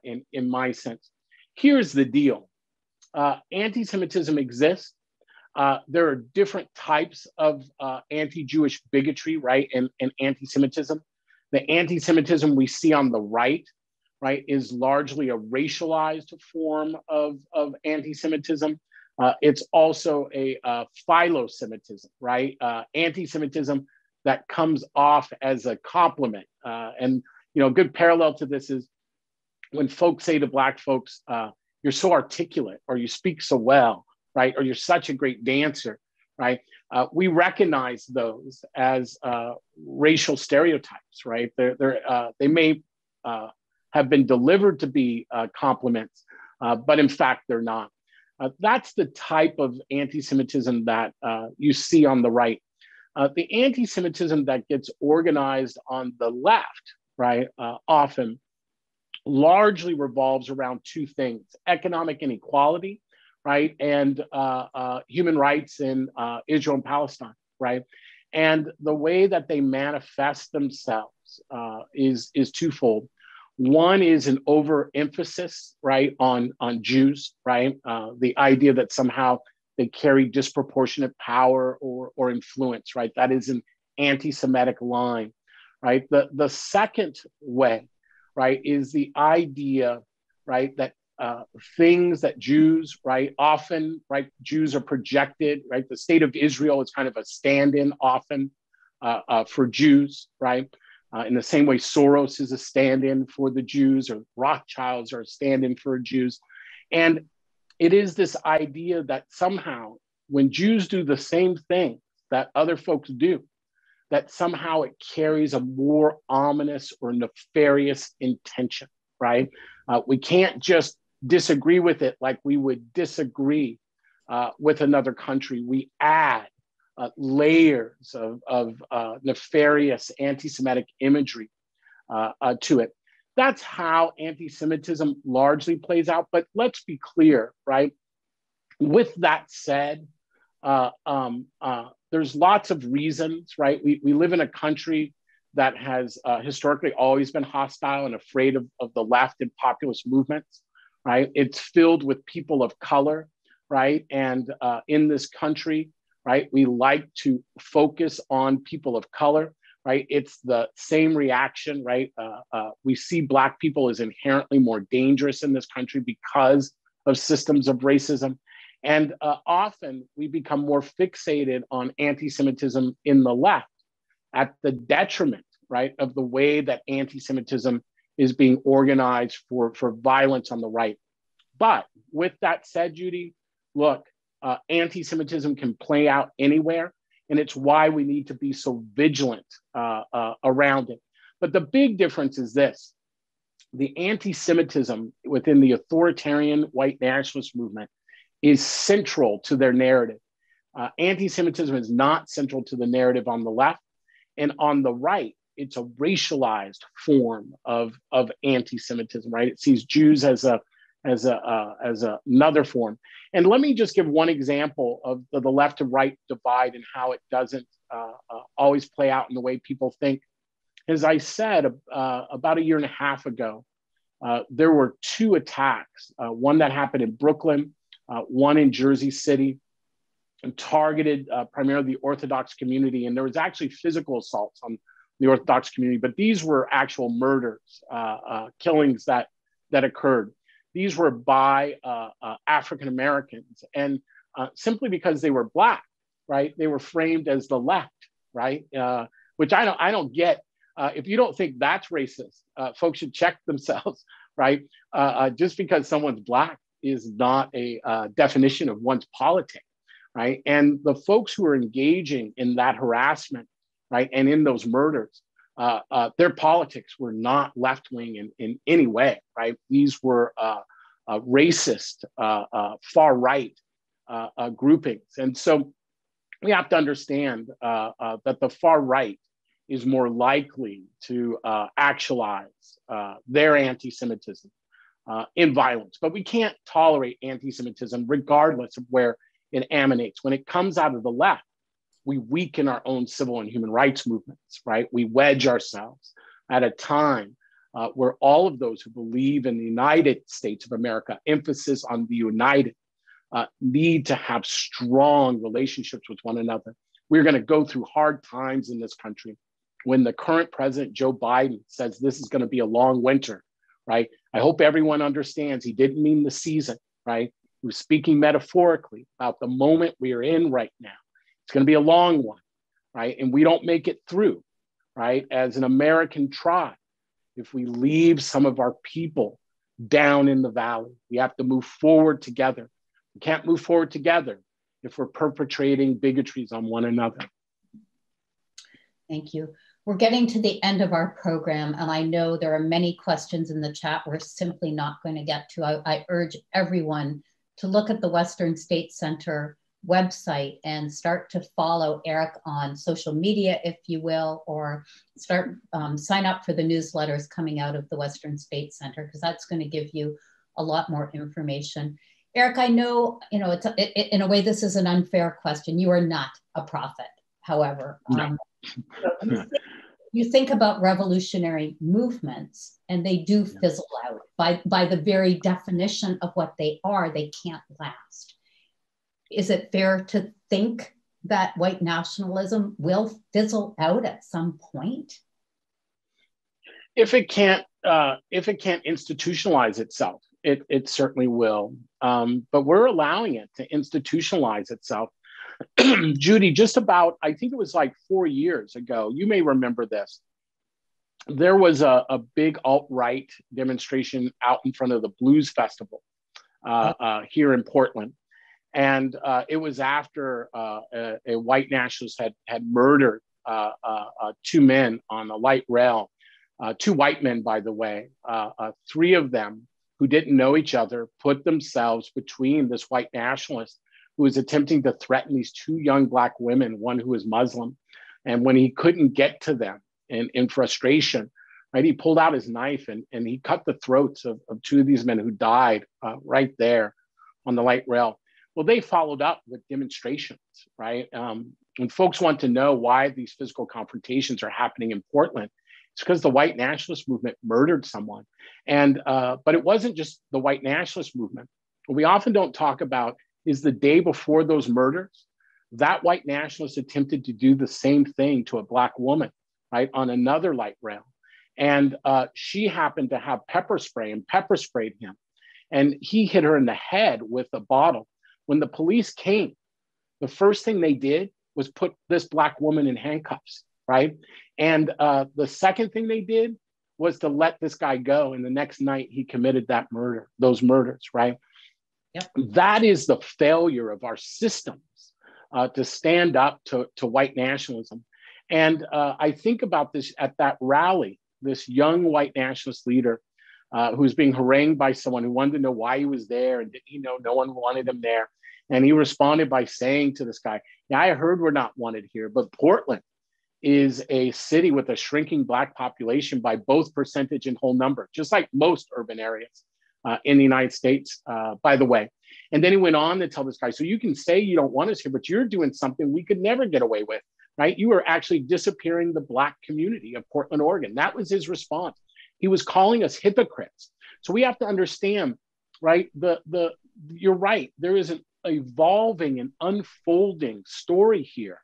C: in my sense. Here's the deal. Anti-Semitism exists. There are different types of anti-Jewish bigotry, right, and anti-Semitism. The anti-Semitism we see on the right, is largely a racialized form of anti-Semitism. It's also a philo-Semitism, right? Anti-Semitism that comes off as a compliment. And a good parallel to this is when folks say to Black folks, you're so articulate, or you speak so well, right? Or you're such a great dancer, right? We recognize those as racial stereotypes, right? They may have been delivered to be compliments, but in fact, they're not. That's the type of anti-Semitism that you see on the right. The anti-Semitism that gets organized on the left, right, often largely revolves around two things: economic inequality, right, and human rights in Israel and Palestine, right? And the way that they manifest themselves is twofold. One is an overemphasis, right, on Jews, right? The idea that somehow they carry disproportionate power or influence, right? That is an anti-Semitic line, right? The second way, right, is the idea, right, that things that Jews, right, often, right, Jews are projected, right? The state of Israel is kind of a stand-in often for Jews, right? In the same way Soros is a stand-in for the Jews, or Rothschilds are a stand-in for Jews. And it is this idea that somehow when Jews do the same thing that other folks do, that somehow it carries a more ominous or nefarious intention, right? We can't just disagree with it like we would disagree with another country. We add layers of nefarious anti-Semitic imagery to it. That's how anti-Semitism largely plays out. But let's be clear, right? With that said, there's lots of reasons, right? We live in a country that has historically always been hostile and afraid of the left and populist movements, right? It's filled with people of color, right? And in this country, right, we like to focus on people of color, right? It's the same reaction, right? We see Black people as inherently more dangerous in this country because of systems of racism. And often we become more fixated on anti-Semitism in the left at the detriment, right, of the way that anti-Semitism is being organized for violence on the right. But with that said, Judy, look, anti-Semitism can play out anywhere, and it's why we need to be so vigilant around it. But the big difference is this: the anti-Semitism within the authoritarian white nationalist movement is central to their narrative. Anti-Semitism is not central to the narrative on the left, and on the right, it's a racialized form of anti-Semitism, right? It sees Jews as another form. And let me just give one example of the left to right divide and how it doesn't always play out in the way people think. As I said, about a year and a half ago, there were two attacks, one that happened in Brooklyn, one in Jersey City, and targeted primarily the Orthodox community. And there was actually physical assaults on the Orthodox community, but these were actual murders, killings that occurred. These were by African Americans, and simply because they were Black, right? They were framed as the left, right? Which I don't get. If you don't think that's racist, folks should check themselves, right? Just because someone's Black is not a definition of one's politics, right? And the folks who are engaging in that harassment, right, and in those murders, Their politics were not left-wing in any way, right? These were racist, far-right groupings. And so we have to understand that the far right is more likely to actualize their anti-Semitism in violence. But we can't tolerate anti-Semitism regardless of where it emanates. When it comes out of the left, we weaken our own civil and human rights movements, right? We wedge ourselves at a time where all of those who believe in the United States of America, emphasis on the united, need to have strong relationships with one another. We're going to go through hard times in this country. When the current president, Joe Biden, says this is going to be a long winter, right? I hope everyone understands he didn't mean the season, right? He was speaking metaphorically about the moment we are in right now. It's going to be a long one, right? And we don't make it through, right? As an American tribe, if we leave some of our people down in the valley, we have to move forward together. We can't move forward together if we're perpetrating bigotries on one another.
B: Thank you. We're getting to the end of our program, and I know there are many questions in the chat we're simply not going to get to. I urge everyone to look at the Western State Center website and start to follow Eric on social media, if you will, or start sign up for the newsletters coming out of the Western State Center, because that's going to give you a lot more information. Eric, I know, it's in a way, this is an unfair question. You are not a prophet, however.
C: No.
B: You think about revolutionary movements, and they do fizzle out. By the very definition of what they are, they can't last. Is it fair to think that white nationalism will fizzle out at some point?
C: If it can't institutionalize itself, it certainly will. But we're allowing it to institutionalize itself. Judy, just about, I think it was like 4 years ago, you may remember this. There was a big alt-right demonstration out in front of the Blues Festival here in Portland. And it was after a white nationalist had murdered 2 men on a light rail, 2 white men, by the way. 3 of them who didn't know each other put themselves between this white nationalist who was attempting to threaten these 2 young Black women, one who was Muslim. And when he couldn't get to them in frustration, right, he pulled out his knife and he cut the throats of 2 of these men who died right there on the light rail. Well, they followed up with demonstrations, right? And folks want to know why these physical confrontations are happening in Portland. It's because the white nationalist movement murdered someone. And but it wasn't just the white nationalist movement. What we often don't talk about is the day before those murders, that white nationalist attempted to do the same thing to a Black woman, right, on another light rail. And she happened to have pepper spray and pepper sprayed him. And he hit her in the head with a bottle. When the police came, the first thing they did was put this Black woman in handcuffs, right? And the second thing they did was to let this guy go. And the next night he committed those murders, right? Yep. That is the failure of our systems to stand up to white nationalism. And I think about this at that rally, this young white nationalist leader who was being harangued by someone who wanted to know why he was there, and did he know no one wanted him there? And he responded by saying to this guy, yeah, I heard we're not wanted here, but Portland is a city with a shrinking Black population by both percentage and whole number, just like most urban areas in the United States, by the way. And then he went on to tell this guy, so you can say you don't want us here, but you're doing something we could never get away with, right? You are actually disappearing the Black community of Portland, Oregon. That was his response. He was calling us hypocrites. So we have to understand, right? You're right. There is an evolving and unfolding story here.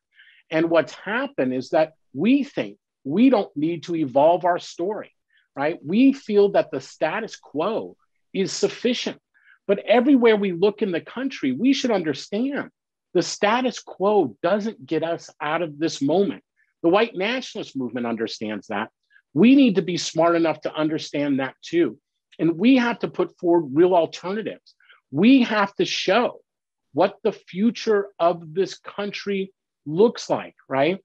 C: And what's happened is that we think we don't need to evolve our story, right? We feel that the status quo is sufficient. But everywhere we look in the country, we should understand the status quo doesn't get us out of this moment. The white nationalist movement understands that. We need to be smart enough to understand that too. And we have to put forward real alternatives. We have to show what the future of this country looks like, right?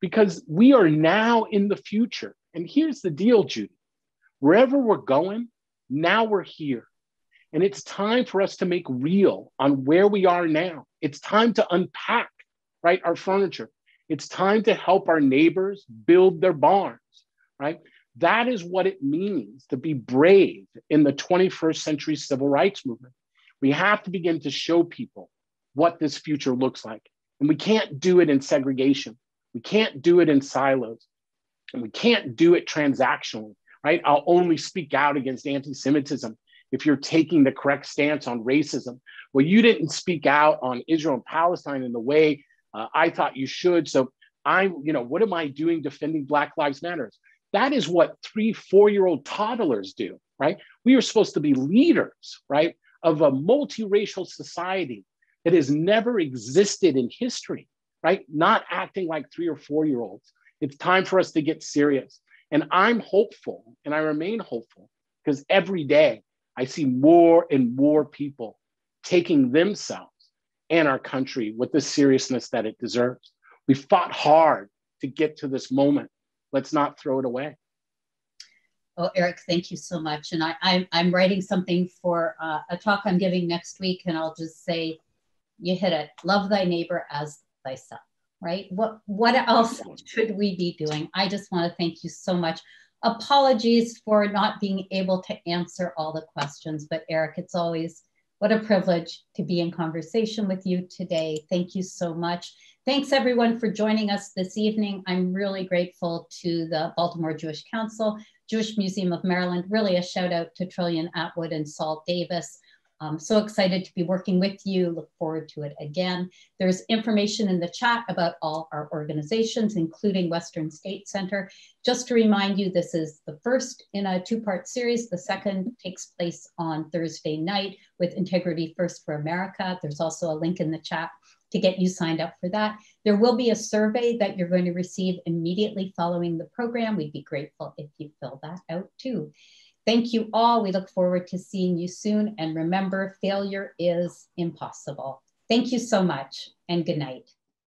C: because we are now in the future. And here's the deal, Judy. Wherever we're going, now we're here. And it's time for us to make real on where we are now. It's time to unpack, right, our furniture. It's time to help our neighbors build their barns, right? That is what it means to be brave in the 21st century civil rights movement. We have to begin to show people what this future looks like. And we can't do it in segregation. We can't do it in silos. And we can't do it transactionally, right? I'll only speak out against anti-Semitism if you're taking the correct stance on racism. Well, you didn't speak out on Israel and Palestine in the way I thought you should. So what am I doing defending Black Lives Matter? That is what 3-4-year-old toddlers do, right? We are supposed to be leaders, right, of a multiracial society that has never existed in history, right? Not acting like 3 or 4-year-olds. It's time for us to get serious. And I'm hopeful, and I remain hopeful, because every day I see more and more people taking themselves and our country with the seriousness that it deserves. We fought hard to get to this moment. Let's not throw it away.
B: Oh, Eric, thank you so much. And I'm writing something for a talk I'm giving next week, and I'll just say, you hit it. Love thy neighbor as thyself, right? What else should we be doing? I just want to thank you so much. Apologies for not being able to answer all the questions, but Eric, it's always what a privilege to be in conversation with you today. Thank you so much. Thanks everyone for joining us this evening. I'm really grateful to the Baltimore Jewish Council, Jewish Museum of Maryland, really a shout out to Trillian Atwood and Saul Davis. I'm so excited to be working with you. Look forward to it again. There's information in the chat about all our organizations, including Western State Center. Just to remind you, this is the first in a 2-part series. The second takes place on Thursday night with Integrity First for America. There's also a link in the chat to get you signed up for that. There will be a survey that you're going to receive immediately following the program. We'd be grateful if you fill that out too. Thank you all. We look forward to seeing you soon. And remember, failure is impossible. Thank you so much and good night.